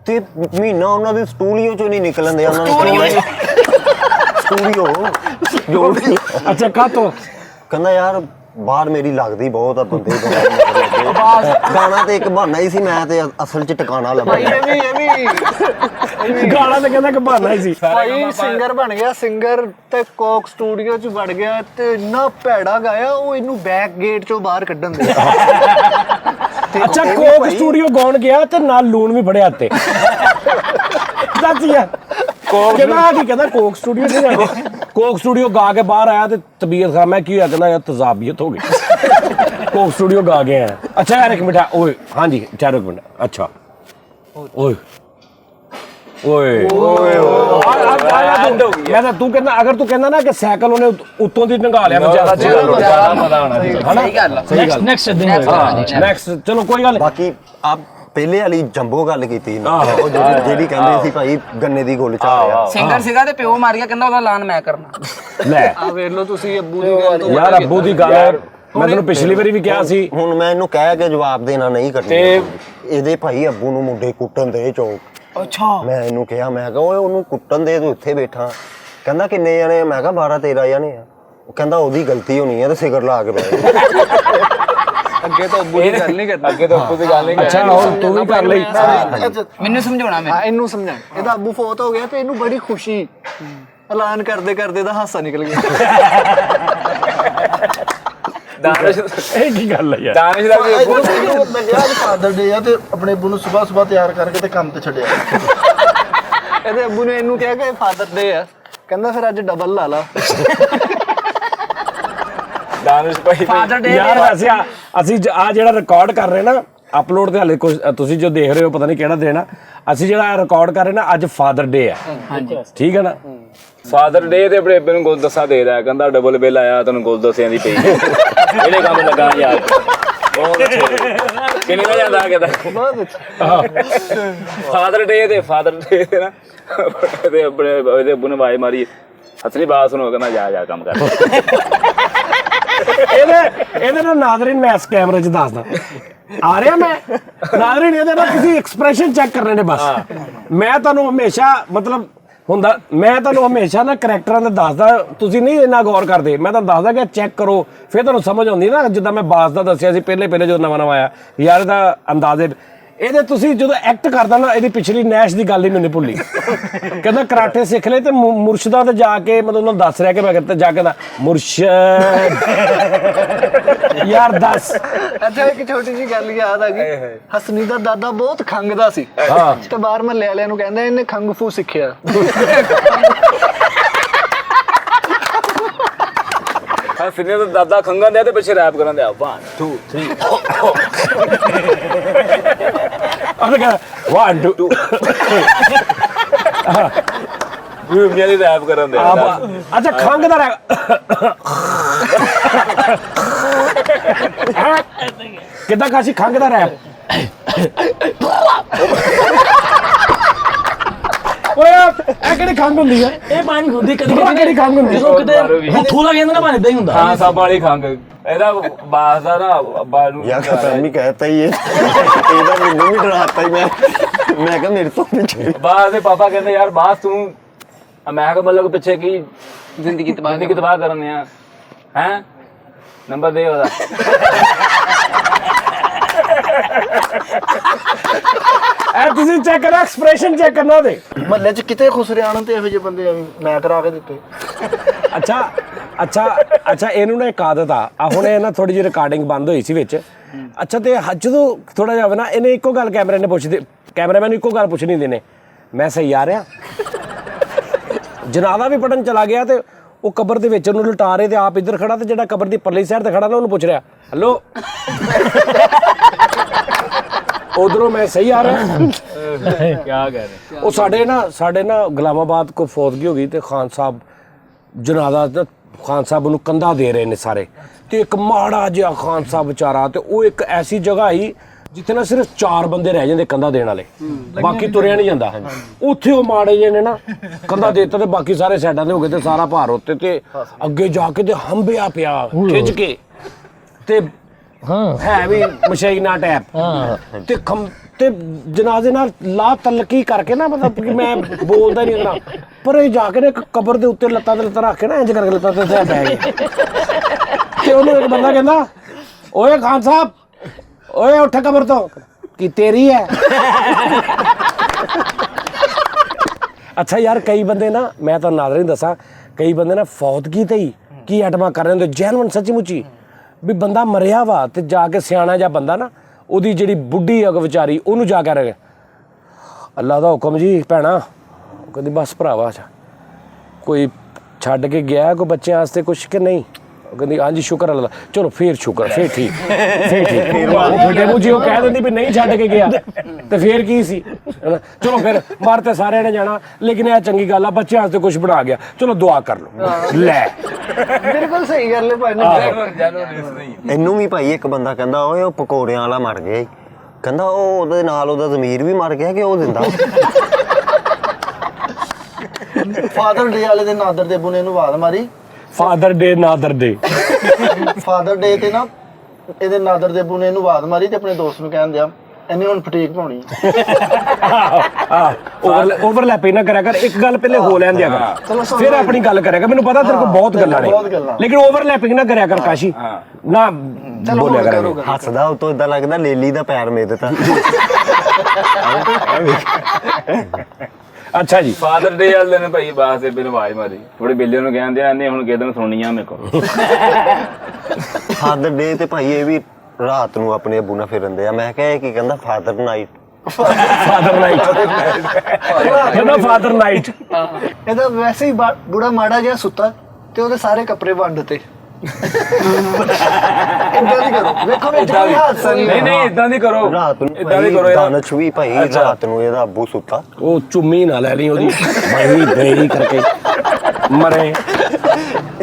ਤੇ ਮਹੀਨਾ ਉਹਨਾਂ ਦੇ ਸਟੂਡੀਓ ਚੋਂ ਨਹੀਂ ਨਿਕਲਣ ਦਿਆ ਉਹਨਾਂ ਨੂੰ ਸਟੂਡੀਓ ਜੋ ਅੱਛਾ ਕਾ ਤੋਂ ਕਹਿੰਦਾ ਯਾਰ ਬਾਹਰ ਮੇਰੀ ਲੱਗਦੀ ਬਹੁਤ ਆ ਬੰਦੇ ਗਾਣਾ ਤੇ ਇੱਕ ਬਹਾਨਾ ਹੀ ਸੀ, ਮੈਂ ਤੇ ਅਸਲ 'ਚ ਟਿਕਾਣਾ ਲੱਭਿਆ। ਗਾਣਾ ਤਾਂ ਕਹਿੰਦਾ ਕਿ ਬਹਾਨਾ ਹੀ ਸੀ। ਭਾਈ ਸਿੰਗਰ ਬਣ ਗਿਆ, ਸਿੰਗਰ ਤੇ ਕੋਕ ਸਟੂਡੀਓ 'ਚ ਵੜ ਗਿਆ ਤੇ ਇੰਨਾ ਭੈੜਾ ਗਾਇਆ ਉਹ ਇਹਨੂੰ ਬੈਕ ਗੇਟ 'ਚੋਂ ਬਾਹਰ ਕੱਢਣ ਦੇ। ਅੱਛਾ ਕੋਕ ਸਟੂਡੀਓ ਗਾਉਣ ਗਿਆ ਤੇ ਨਾਲ ਲੂਣ ਵੀ ਫੜਿਆ ਤੇ ਦੱਸ ਯਾਰ ਕਹਿੰਦਾ ਕੀ ਕਹਿੰਦਾ ਕੋਕ ਸਟੂਡੀਓ ਨਹੀਂ ਜਾਣਾ। ਕੋਕ ਸਟੂਡੀਓ ਗਾ ਕੇ ਬਾਹਰ ਆਇਆ ਤੇ ਤਬੀਅਤ ਖਰਾਬ। ਮੈਂ ਕੀ ਹੋਇਆ? ਕਹਿੰਦਾ ਯਾਰ ਤਜ਼ਾਬੀਅਤ ਹੋ ਗਈ। ਕੋਕ ਸਟੂਡੀਓ ਗਾ ਗਿਆ। ਅੱਛਾ ਯਾਰ ਇੱਕ ਮਿੰਟ ਓਏ ਹਾਂਜੀ ਠਹਿਰੋ ਇੱਕ ਮਿੰਟ। ਅੱਛਾ ਓਏ ਓਏ ਮੈਂ ਤਾਂ ਤੂੰ ਕਹਿੰਦਾ ਅਗਰ ਤੂੰ ਕਹਿੰਦਾ ਨਾ ਕਿ ਸਾਈਕਲ ਉਹਨੇ ਉੱਤੋਂ ਦੀ ਨੰਗਾ ਲਿਆ ਜ਼ਿਆਦਾ ਪਤਾ ਹੋਣਾ ਸੀ। ਸਹੀ ਗੱਲ ਆ। ਸਹੀ ਗੱਲ। ਨੈਕਸਟ ਚਲੋ ਕੋਈ ਗੱਲ ਬਾਕੀ ਆ ਪਹਿਲੇ ਵਾਲੀ ਜੰਬੋ ਗੱਲ ਕੀਤੀ ਨਾ, ਉਹ ਜਿਹੜੀ ਕਹਿੰਦੇ ਸੀ ਭਾਈ ਗੰਨੇ ਦੀ ਗੁੱਲ ਚਾਹ ਸਿੰਗਰ ਸੀਗਾ ਤੇ ਪਿਓ ਮਾਰ ਗਿਆ, ਕਹਿੰਦਾ ਉਹਦਾ ਐਲਾਨ ਮੈਂ ਕਰਨਾ। ਲੈ ਆ ਵੇਖ ਲਓ ਤੁਸੀਂ ਅੱਬੂ ਦੀ ਗੱਲ ਤੋਂ ਯਾਰ ਅੱਬੂ ਦੀ ਗੱਲ ਮੈਂ ਤੈਨੂੰ ਪਿਛਲੀ ਵਾਰੀ ਵੀ ਕਿਹਾ ਸੀ। ਹੁਣ ਮੈਂ ਇਹਨੂੰ ਕਹਿ ਕੇ ਜਵਾਬ ਦੇਣਾ ਨਹੀਂ ਕਰਨਾ ਤੇ ਇਹਦੇ ਭਾਈ ਅੱਬੂ ਨੂੰ ਮੁੰਡੇ ਕੁੱਟਣ ਦੇ ਚੌਕ। ਅੱਛਾ ਮੈਂ ਇਹਨੂੰ ਕਿਹਾ, ਮੈਂ ਕਿਹਾ ਓਏ ਉਹਨੂੰ ਕੁੱਟਣ ਦੇ, ਤੂੰ ਇੱਥੇ ਬੈਠਾ। ਕਹਿੰਦਾ ਕਿੰਨੇ ਜਣੇ? ਮੈਂ ਕਿਹਾ 12-13 ਜਣੇ ਆ। ਉਹ ਕਹਿੰਦਾ ਉਹਦੀ ਗਲਤੀ ਹੋਣੀ ਹੈ ਤੇ ਸਿਗਰ ਲਾ ਕੇ ਬਹਿ ਗਿਆ। ਅੱਗੇ ਤੋਂ ਅੱਬੂ ਦੀ ਗੱਲ ਨਹੀਂ ਕਰਨੀ। ਅੱਗੇ ਤਾਂ ਉੱਪਰ ਦੀ ਗੱਲ ਨਹੀਂ ਅੱਛਾ ਹੁਣ ਤੂੰ ਵੀ ਕਰ ਲਈ। ਮੈਨੂੰ ਸਮਝਾਉਣਾ ਮੈਂ। ਹਾਂ ਇਹਨੂੰ ਸਮਝਾ, ਇਹਦਾ ਅੱਬੂ ਫੌਤ ਹੋ ਗਿਆ ਤੇ ਇਹਨੂੰ ਬੜੀ ਖੁਸ਼ੀ। ਐਲਾਨ ਕਰਦੇ ਕਰਦੇ ਦਾ ਹਾਸਾ ਨਿਕਲ ਗਿਆ। ਦਾਨਿਸ਼ ਇਹ ਕੀ ਗੱਲ ਹੈ ਯਾਰ? ਦਾਨਿਸ਼ ਦਾ ਵੀ ਮੈਂ ਕਿਹਾ ਅੱਜ ਫਾਦਰ ਡੇ ਆ ਤੇ ਆਪਣੇ ਅੱਬੂ ਨੂੰ ਸਵੇਰ ਤਿਆਰ ਕਰਕੇ ਤੇ ਕੰਮ ਤੇ ਛੱਡਿਆ। ਇਹਦੇ ਅੱਬੂ ਨੇ ਇਹਨੂੰ ਕਿਹਾ ਕਿ ਫਾਦਰ ਡੇ ਆ, ਕਹਿੰਦਾ ਫਿਰ ਅੱਜ ਡਬਲ ਲਾ ਲਾ। ਦਾਨਿਸ਼ ਭਾਈ ਫਾਦਰ ਡੇ ਯਾਰ ਵੈਸੇ ਅਸੀਂ ਆ ਜਿਹੜਾ ਰਿਕਾਰਡ ਕਰ ਰਹੇ ਨਾ ਅਪਲੋਡ ਤੇ ਹਾਲੇ ਕੁਝ ਤੁਸੀਂ ਜੋ ਦੇਖ ਰਹੇ ਹੋ ਪਤਾ ਨਹੀਂ ਕਿਹੜਾ ਦੇਣਾ। ਅਸੀਂ ਜਿਹੜਾ ਰਿਕਾਰਡ ਕਰ ਰਹੇ ਨਾ ਅੱਜ ਫਾਦਰ ਡੇ ਆ। ਹਾਂਜੀ ਠੀਕ ਹੈ ਨਾ? ਫਾਦਰ ਡੇ ਤੇ ਆਪਣੇ ਬੇਬੇ ਨੂੰ ਗੁਲਦਸਤਾ ਦੇ ਰਿਹਾ, ਕਹਿੰਦਾ ਡਬਲ ਬਿੱਲ ਆਇਆ ਤੈਨੂੰ ਗੁਲਦਸਿਆਂ ਦੀ ਪਈ। ਇਹਦੇ ਕੰਮ ਲੱਗਾ ਯਾਰ ਬਹੁਤ ਅੱਛੇ। ਕਿੰਨੇ ਦਾ ਜਾਂਦਾ ਕਹਿੰਦਾ ਫਾਦਰ ਡੇ ਤੇ ਨਾ ਤੇ ਆਪਣੇ ਇਹਦੇ ਅੱਬੂ ਨੇ ਆਵਾਜ਼ ਮਾਰੀ, ਅਸਲੀ ਬਾਤ ਸੁਣੋ, ਕਹਿੰਦਾ ਜਾ ਕੰਮ ਕਰ। ਇਹਦੇ ਨਾਲ ਨਾਜ਼ਰੀਨ ਮੈਂ ਇਸ ਕੈਮਰੇ 'ਚ ਦੱਸਦਾ ਆ ਰਿਹਾ। ਮੈਂ ਨਾਜ਼ਰੀਨ ਇਹਦੇ ਨਾਲ ਤੁਸੀਂ ਐਕਸਪ੍ਰੈਸ਼ਨ ਚੈੱਕ ਕਰਨੇ ਨੇ ਬਸ। ਮੈਂ ਤੁਹਾਨੂੰ ਹਮੇਸ਼ਾ ਮਤਲਬ ਹੁੰਦਾ, ਮੈਂ ਤੁਹਾਨੂੰ ਹਮੇਸ਼ਾ ਨਾ ਕਰੈਕਟਰਾਂ ਦਾ ਦੱਸਦਾ, ਤੁਸੀਂ ਨਹੀਂ ਇੰਨਾ ਗੌਰ ਕਰਦੇ। ਮੈਂ ਤੁਹਾਨੂੰ ਦੱਸਦਾ ਕਿ ਚੈੱਕ ਕਰੋ, ਫਿਰ ਤੁਹਾਨੂੰ ਸਮਝ ਆਉਂਦੀ ਨਾ। ਜਿੱਦਾਂ ਮੈਂ ਬਾਸ ਦਾ ਦੱਸਿਆ ਸੀ ਪਹਿਲੇ ਜਦੋਂ ਨਵਾਂ ਆਇਆ ਯਾਰ ਇਹਦਾ ਅੰਦਾਜ਼ੇ ਇਹਦੇ ਤੁਸੀਂ ਜਦੋਂ ਐਕਟ ਕਰਦਾ ਨਾ, ਇਹਦੀ ਪਿਛਲੀ ਨੈਸ਼ ਦੀ ਗੱਲ ਹੀ ਮੈਨੂੰ ਭੁੱਲੀ। ਕਹਿੰਦਾ ਕਰਾਟੇ ਸਿੱਖ ਲੈ ਤੇ ਮੁਰਸ਼ਿਦਾਂ ਤੇ ਜਾ ਕੇ ਮਤਲਬ ਉਹਨੂੰ ਦੱਸ ਰਿਹਾ ਕਿ ਮੈਂ ਕਿਤੇ ਜਾ ਕੇ ਦਾ ਮੁਰਸ਼ਦ ਯਾਰ ਦੱਸ। ਅੱਛਾ ਇੱਕ ਛੋਟੀ ਜਿਹੀ ਗੱਲ ਯਾਦ ਆ ਗਈ। ਹਸਨੀ ਦਾ ਦਾਦਾ ਬਹੁਤ ਖੰਗਦਾ ਸੀ ਤੇ ਬਾਹਰ ਮਹੱਲੇ ਵਾਲਿਆਂ ਨੂੰ ਕਹਿੰਦਾ ਇਹਨੇ ਖੰਗ ਫੂ ਸਿੱਖਿਆ। ਹਾਂ ਸਿਨੇ ਦਾ ਦਾਦਾ ਖੰਗਾਂ ਦੇ ਤੇ ਪਿੱਛੇ ਰੈਪ ਕਰਨ ਦੇ 1 2 3 ਉਹਨੇ ਕਿਹਾ 1 2 ਵੀ ਮੇਰੀ ਰੈਪ ਕਰਨ ਦੇ। ਅੱਛਾ ਖੰਗ ਦਾ ਕਿੱਦਾਂ ਕਾਸ਼ੀ ਖੰਗ ਦਾ ਰੈਪ? ਓਏ ਇਹ ਕਿਹੜੀ ਖੰਗ ਹੁੰਦੀ ਹੈ? ਇਹ ਪਾਣੀ ਹੁੰਦੀ ਕਦੀ ਕਿਹੜੀ ਖੰਗ ਹੁੰਦੀ? ਜਦੋਂ ਕਿਤੇ ਹੱਥੂ ਲੱਗ ਜਾਂਦਾ ਨਾ ਪਾਣੀ ਇਦਾਂ ਹੀ ਹੁੰਦਾ। ਹਾਂ ਸਭ ਵਾਲੀ ਖੰਗ ਇਹਦਾ ਬਾਸ ਦਾ ਨਾ ਅੱਬਾ ਨੂੰ ਯਾਰ ਖਤਰਨੀ ਕਹਿਤਾ ਹੀ ਇਹਦਾ ਮੈਨੂੰ ਵੀ ਡਰਾਤਾ ਹੀ। ਮੈਂ ਕਿਹਾ ਮੇਰੇ ਤੋਂ ਪਿੱਛੇ ਬਾਸ ਦੇ ਪਾਪਾ ਕਹਿੰਦੇ ਯਾਰ ਬਾਸ ਤੂੰ, ਮੈਂ ਕਿਹਾ ਮਤਲਬ ਪਿੱਛੇ ਕੀ ਜ਼ਿੰਦਗੀ ਤਬਾਹ ਕਰਨ ਆ ਹੈ। ਨੰਬਰ ਦੇ ਉਹਦਾ। ਇਹ ਤੁਸੀਂ ਚੈੱਕ ਕਰੋ, ਐਕਸਪ੍ਰੈਸ਼ਨ ਚੈੱਕ ਕਰਨਾ ਦੇ। ਮਹੱਲੇ 'ਚ ਕਿਤੇ ਖੁਸਰਿਆਣ ਤੇ ਇਹੋ ਜਿਹੇ ਬੰਦੇ ਐਵੇਂ ਮੈਂ ਕਰਾ ਕੇ ਦਿੱਤੇ। ਅੱਛਾ ਇਹਨੂੰ ਨਾ ਇੱਕ ਆਦਤ ਆ ਹੁਣ ਇਹ ਨਾ ਥੋੜੀ ਜਿਹੀ ਰਿਕਾਰਡਿੰਗ ਬੰਦ ਹੋਈ ਸੀ ਵਿੱਚ। ਅੱਛਾ ਤੇ ਜਦੋਂ ਥੋੜਾ ਜਿਹਾ ਹੋਵੇ ਨਾ ਇਹਨੇ ਇੱਕੋ ਗੱਲ ਕੈਮਰਾਮੈਨ ਇੱਕੋ ਗੱਲ ਪੁੱਛਣੀ ਦੇ ਨੇ, ਮੈਂ ਸਹੀ ਆ ਰਿਹਾ? ਜਨਾਜ਼ਾ ਵੀ ਪੜਨ ਚਲਾ ਗਿਆ ਤੇ ਉਹ ਕਬਰ ਦੇ ਵਿੱਚ ਉਹਨੂੰ ਲਟਾ ਰਹੇ ਤੇ ਆਪ ਇੱਧਰ ਖੜਾ ਤੇ ਜਿਹੜਾ ਕਬਰ ਦੀ ਪਰਲੀ ਸਾਈਡ ਤੇ ਖੜਾ ਨਾ ਉਹਨੂੰ ਪੁੱਛ ਰਿਹਾ ਹੈਲੋ ਉਧਰੋਂ ਮੈਂ ਸਹੀ ਆ ਰਿਹਾ? ਕਿਆ ਕਹਿ ਰਹੇ ਉਹ ਸਾਡੇ ਨਾ ਗੁਲਾਮਾਬਾਦ ਕੋ ਫੌਤਗੀ ਹੋ ਗਈ ਤੇ ਖਾਨ ਸਾਹਿਬ ਜਨਾਜ਼ਾ ਖਾਨ ਸਾਹਿਬ ਨੂੰ ਕੰਧਾ ਦੇ ਰਹੇ ਨੇ ਸਾਰੇ ਤੇ ਇੱਕ ਮਾੜਾ ਜਿਹਾ ਖਾਨ ਸਾਹਿਬ ਵਿਚਾਰਾ ਤੇ ਉਹ ਇੱਕ ਐਸੀ ਜਗ੍ਹਾ ਆਈ ਜਿੱਥੇ ਨਾ ਸਿਰਫ 4 ਬੰਦੇ ਰਹਿ ਜਾਂਦੇ ਕੰਧਾ ਦੇਣ ਵਾਲੇ, ਬਾਕੀ ਤੁਰਿਆ ਨਹੀਂ ਜਾਂਦਾ। ਉੱਥੇ ਉਹ ਮਾੜੇ ਜਿਹੇ ਨੇ ਨਾ ਕੰਧਾ ਦੇ ਦਿੱਤਾ ਤੇ ਬਾਕੀ ਸਾਰੇ ਸਾਈਡਾਂ ਦੇ ਹੋ ਗਏ ਤੇ ਸਾਰਾ ਭਾਰ ਉੱਤੇ ਤੇ ਅੱਗੇ ਜਾ ਕੇ ਤੇ ਹੰਬਿਆ ਪਿਆ ਖਿੱਚ ਕੇ ਤੇ ਹੈ ਵੀ ਮਸ਼ੀਨਾ ਟੈਪ ਤੇ ਜਨਾਜ਼ੇ ਨਾਲ ਲਾ ਤਲਕੀ ਕਰਕੇ ਨਾ ਮਤਲਬ ਕਿ ਮੈਂ ਬੋਲਦਾ ਨਹੀਂ ਨਾ ਪਰ ਇਹ ਜਾ ਕੇ ਨਾ ਇੱਕ ਕਬਰ ਦੇ ਉੱਤੇ ਲੱਤਾਂ ਤੇ ਲੱਤਾਂ ਰੱਖ ਕੇ ਨਾ ਇੰਜ ਕਰਕੇ ਲੱਤਾਂ ਤੇ ਬਹਿ ਗਏ। ਤੇ ਉਹਨੂੰ ਇੱਕ ਬੰਦਾ ਕਹਿੰਦਾ ਓਏ ਖਾਨ ਸਾਹਿਬ ਓਏ ਉੱਠ ਕਬਰ ਤੋਂ ਕੀ ਤੇਰੀ ਹੈ। ਅੱਛਾ ਯਾਰ ਕਈ ਬੰਦੇ ਨਾ ਮੈਂ ਤੁਹਾਨੂੰ ਨਾਜ਼ਰ ਨਹੀਂ ਦੱਸਾਂ ਕਈ ਬੰਦੇ ਨਾ ਫੌਤਗੀ ਤੇ ਹੀ ਕੀ ਆਈਟਮਾਂ ਕਰ ਰਹੇ ਹੁੰਦੇ ਜੈਨੂਨ ਸੱਚੀ ਮੁੱਚੀ ਵੀ ਬੰਦਾ ਮਰਿਆ ਵਾ ਤੇ ਜਾ ਕੇ ਸਿਆਣਾ ਜਿਹਾ ਬੰਦਾ ਨਾ ਉਹਦੀ ਜਿਹੜੀ ਬੁੱਢੀ ਅਗ ਵਿਚਾਰੀ ਉਹਨੂੰ ਜਾ ਕੇ ਰਹੇ ਅੱਲਾ ਦਾ ਹੁਕਮ ਜੀ ਭੈਣਾ ਉਹ ਕਹਿੰਦੀ ਬਸ ਭਰਾਵਾ ਕੋਈ ਛੱਡ ਕੇ ਗਿਆ ਕੋਈ ਬੱਚਿਆਂ ਵਾਸਤੇ ਕੁਛ ਕਿ ਨਹੀਂ ਉਹ ਕਹਿੰਦੀ ਹਾਂਜੀ ਸ਼ੁਕਰ ਅੱਲਾ ਚਲੋ ਫੇਰ ਸ਼ੁਕਰ ਫੇਰ ਠੀਕ ਬੇਟੇ ਨੂੰ ਜੀ ਉਹ ਕਹਿ ਦਿੰਦੀ ਵੀ ਨਹੀਂ ਛੱਡ ਕੇ ਗਿਆ ਤੇ ਫੇਰ ਕੀ ਸੀ ਚਲੋ ਫਿਰ ਮਰ ਤੇ ਸਾਰਿਆਂ ਨੇ ਜਾਣਾ ਲੇਕਿਨ ਇਹ ਚੰਗੀ ਗੱਲ ਆ ਬੱਚਿਆਂ ਵਾਸਤੇ ਕੁਛ ਬਣਾ ਗਿਆ ਚਲੋ ਦੁਆ ਕਰ ਲਓ ਲੈ ਬਿਲਕੁਲ ਸਹੀ ਗੱਲ ਹੈ ਭਾਈ। ਇਹਨੂੰ ਵੀ ਭਾਈ ਇੱਕ ਬੰਦਾ ਕਹਿੰਦਾ ਓਏ ਉਹ ਪਕੌੜਿਆਂ ਵਾਲਾ ਮਰ ਗਿਆ ਈ। ਕਹਿੰਦਾ ਉਹ ਉਹਦੇ ਨਾਲ ਉਹਦਾ ਜ਼ਮੀਰ ਵੀ ਮਰ ਗਿਆ ਕਿ ਉਹ ਜ਼ਿੰਦਾ। ਫਾਦਰ ਡੇ ਵਾਲੇ ਦਿਨ ਨਾਦਰ ਦੇ ਬੁਨੇ ਨੂੰ ਆਵਾਜ਼ ਮਾਰੀ। ਫਾਦਰ ਡੇ ਨਾਦਰ ਡੇ ਫਾਦਰ ਡੇ ਤੇ ਨਾ ਇਹਦੇ ਨਾਦਰ ਦੇ ਬੁਨੇ ਨੂੰ ਆਵਾਜ਼ ਮਾਰੀ ਤੇ ਆਪਣੇ ਦੋਸਤ ਨੂੰ ਕਹਿਣ ਦਿਆ ਇਹਨੇ ਹੁਣ ਫਟੀਕ ਪਾਉਣੀ। ਓਵਰਲੈਪ ਹੀ ਨਾ ਕਰਿਆ ਕਰ ਇੱਕ ਗੱਲ ਪਹਿਲੇ ਹੋ ਲੈਣ ਦਿਆ ਕਰ ਫਿਰ ਆਪਣੀ ਗੱਲ ਕਰਿਆ ਕਰ ਮੈਨੂੰ ਪਤਾ ਤੇਰੇ ਕੋਲ ਬਹੁਤ ਗੱਲਾਂ ਨੇ ਲੇਕਿਨ ਓਵਰਲੈਪਿੰਗ ਨਾ ਕਰਿਆ ਕਰ ਕਾਸ਼ੀ ਨਾ ਬੋਲਿਆ ਕਰ ਹੱਸਦਾ ਉਤੋਂ ਇਦਾਂ ਲੱਗਦਾ ਲੇਲੀ ਦਾ ਪੈਰ ਮੇ ਦਿੱਤਾ। ਅੱਛਾ ਜੀ ਫਾਦਰ ਡੇ ਵਾਲੇ ਨੇ ਭਾਈ ਬਾਸ ਦੇ ਬਿਨ ਆਵਾਜ਼ ਮਾਰੀ ਥੋੜੇ ਬੇਲੇ ਨੂੰ ਕਹਿੰਦੇ ਆਨੇ ਹੁਣ ਕਿਹਦੇ ਨੂੰ ਸੁਣਨੀਆਂ ਮੇਰੇ ਕੋਲ। ਫਾਦਰ ਡੇ ਤੇ ਭਾਈ ਇਹ ਵੀ ਰਾਤ ਨੂੰ ਆਪਣੇ ਅੱਬੂ ਨਾਲ ਫਿਰਦੇ ਆ ਮੈਂ ਕਿਹਾ ਇਹ ਕੀ ਕਹਿੰਦਾ ਫਾਦਰ ਨਾਈਟ। ਫਾਦਰ ਨਾਈਟ ਕਹਿੰਦਾ ਫਾਦਰ ਨਾਈਟ ਇਹਦਾ ਵੈਸੇ ਹੀ ਬੁੜਾ ਮਾੜਾ ਜਿਹਾ ਸੁੱਤਾ ਤੇ ਉਹਦੇ ਸਾਰੇ ਕੱਪੜੇ ਵੰਡ ਤੇ ਇਦਾਂ ਦੀ ਕਰੋ ਵੇਖੋ ਵਿੱਚ ਕੋਈ ਹਾਦਸਾ ਨਹੀਂ। ਨਹੀਂ ਇਦਾਂ ਦੀ ਕਰੋ ਰਾਤ ਨੂੰ ਇਦਾਂ ਦੀ ਕਰੋ ਦਾਨਸ਼ ਵੀ ਭਾਈ ਰਾਤ ਨੂੰ ਇਹਦਾ ਅੱਬੂ ਸੁੱਤਾ ਉਹ ਚੁੰਮੀ ਨਾ ਲੈ ਲਈ ਉਹਦੀ ਬਈ ਬੇਈ ਕਰਕੇ ਮਰੇ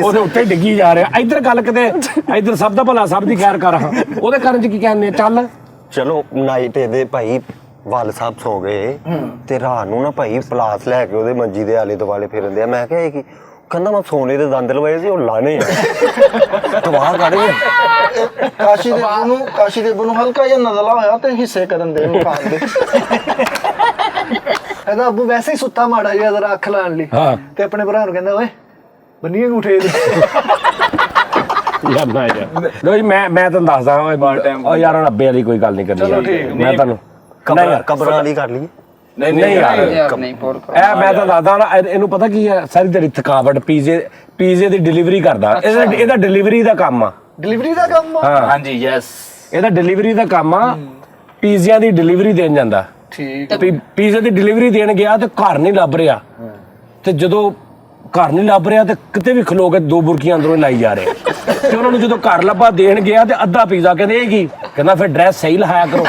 ਉਹਦੇ ਉੱਤੇ ਡਿੱਗੀ ਜਾ ਰਿਹਾ ਇੱਧਰ ਗੱਲ ਕਿਤੇ ਇੱਧਰ ਸਭ ਦਾ ਭਲਾ ਸਭ ਦੀ ਖੈਰ ਕਰ ਹਾਂ ਉਹਦੇ ਕਾਰਨ ਚ ਕੀ ਕਹਿੰਦੇ ਚੱਲ ਚਲੋ ਨਾਈਟ ਇਹਦੇ ਭਾਈ ਵਾਲ ਸਾਹਿਬ ਸੌ ਗਏ ਤੇ ਰਾਤ ਨੂੰ ਨਾ ਭਾਈ ਪਲਾਸ ਲੈ ਕੇ ਉਹਦੇ ਮੰਜੀ ਦੇ ਆਲੇ ਦੁਆਲੇ ਫਿਰਦੇ ਆ ਮੈਂ ਕਿਹਾ ਇਹ ਕੀ ਕਹਿੰਦਾ ਮੈਂ ਸੋਨੇ ਦੇ ਦੰਦ ਲਵਾਏ ਸੀ ਉਹ ਲਾਣੇ ਆ ਤਬਾਹ ਕਰ ਕਾਸ਼ੀ ਦੇ ਨੂੰ ਹਲਕਾ ਜਿਹਾ ਨਜ਼ਲਾ ਹੋਇਆ ਤੇ ਹਿੱਸੇ ਕਰਨ ਦੇ ਮਕਾਨ ਦੇ। ਇਹਦਾ ਅੱਬੂ ਵੈਸੇ ਹੀ ਸੁੱਤਾ ਮਾੜਾ ਜਿਹਾ ਜ਼ਰਾ ਅੱਖ ਲਾਣ ਲਈ ਤੇ ਆਪਣੇ ਭਰਾ ਨੂੰ ਕਹਿੰਦਾ ਓਏ ਬੰਨੀਏ ਅੰਗੂਠੇ ਦੇ ਯਾਰ ਨਾ ਯਾਰ ਲੋ ਜੀ ਮੈਂ ਤੁਹਾਨੂੰ ਦੱਸਦਾ ਉਹ ਯਾਰ ਹੁਣ ਅੱਬੇ ਵਾਲੀ ਕੋਈ ਗੱਲ ਨਹੀਂ ਕਰਨੀ ਮੈਂ ਤੁਹਾਨੂੰ ਕਬਰਾਂ ਵਾਲੀ ਕਰ ਲਈਏ। ਨਹੀਂ ਯਾਰ ਨਹੀਂ ਪੋਰ ਇਹ ਮੈਂ ਤਾਂ ਦੱਸਦਾ ਨਾ ਇਹਨੂੰ ਪਤਾ ਕੀ ਹੈ ਸਾਰੀ ਤੇਰੀ ਥਕਾਵਟ ਪੀਜ਼ੇ ਦੀ ਡਿਲੀਵਰੀ ਕਰਦਾ ਇਹਦਾ ਡਿਲੀਵਰੀ ਦਾ ਕੰਮ ਆ ਡਿਲੀਵਰੀ ਦਾ ਕੰਮ ਆ ਹਾਂਜੀ ਯੈਸ ਇਹਦਾ ਡਿਲੀਵਰੀ ਦਾ ਕੰਮ ਆ ਪੀਜ਼ਿਆਂ ਦੀ ਡਿਲੀਵਰੀ ਦੇਣ ਜਾਂਦਾ ਠੀਕ ਪੀਜ਼ੇ ਦੀ ਡਿਲੀਵਰੀ ਦੇਣ ਗਿਆ ਤੇ ਘਰ ਨਹੀਂ ਲੱਭ ਰਿਹਾ ਤੇ ਜਦੋਂ ਘਰ ਨਹੀਂ ਲੱਭ ਰਿਹਾ ਤੇ ਕਿਤੇ ਵੀ ਖਲੋ ਕੇ ਦੋ ਬੁਰਕੀਆਂ ਅੰਦਰੋਂ ਹੀ ਲਾਈ ਜਾ ਰਹੇ ਤੇ ਉਹਨਾਂ ਨੂੰ ਜਦੋਂ ਘਰ ਲੱਭਾ ਦੇਣ ਗਿਆ ਤੇ ਅੱਧਾ ਪੀਜ਼ਾ ਕਹਿੰਦੇ ਇਹ ਕੀ ਕਹਿੰਦਾ ਫਿਰ ਡਰੈਸ ਸਹੀ ਲਹਾਇਆ ਕਰੋ।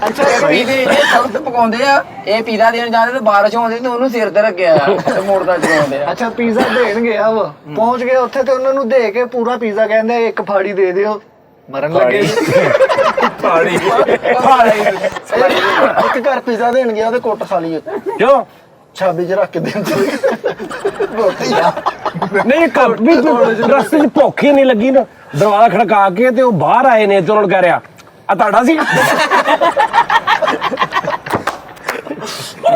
ਅੱਛਾ ਪੀਜ਼ੇ ਇਹ ਸਭ ਪਕਾਉਂਦੇ ਆ ਇਹ ਪੀਜ਼ਾ ਦੇਣ ਜਾਂਦੇ ਤੇ ਬਾਰਿਸ਼ ਆਉਂਦੀ ਤੇ ਉਹਨੂੰ ਸਿਰ ਤੇ ਰੱਖਿਆ ਤੇ ਮੋੜਦਾ ਚਲਾਉਂਦੇ ਆ। ਅੱਛਾ ਪੀਜ਼ਾ ਦੇਣ ਗਿਆ ਵਾ ਪਹੁੰਚ ਗਿਆ ਉੱਥੇ ਤੇ ਉਹਨਾਂ ਨੂੰ ਦੇ ਕੇ ਪੂਰਾ ਪੀਜ਼ਾ ਕਹਿੰਦੇ ਇੱਕ ਫਾੜੀ ਦੇ ਦਿਓ ਮਰਨ ਲੱਗੇ। ਇੱਕ ਘਰ ਪੀਜ਼ਾ ਦੇਣ ਗਿਆ ਤੇ ਕੁੱਟ ਖਾ ਲਈ ਕਿਉਂ ਛਾਬੀ ਚ ਰੱਖ ਕੇ ਦਿੰਦੇ ਨਹੀਂ ਵੀ ਰਸਤੇ 'ਚ ਭੁੱਖ ਹੀ ਨਹੀਂ ਲੱਗੀ ਨਾ ਦਰਵਾਜ਼ਾ ਖੜਕਾ ਕੇ ਤੇ ਉਹ ਬਾਹਰ ਆਏ ਨੇ ਤੇ ਉਹਨਾਂ ਨੂੰ ਕਹਿ ਰਿਹਾ ਆ ਤੁਹਾਡਾ ਸੀ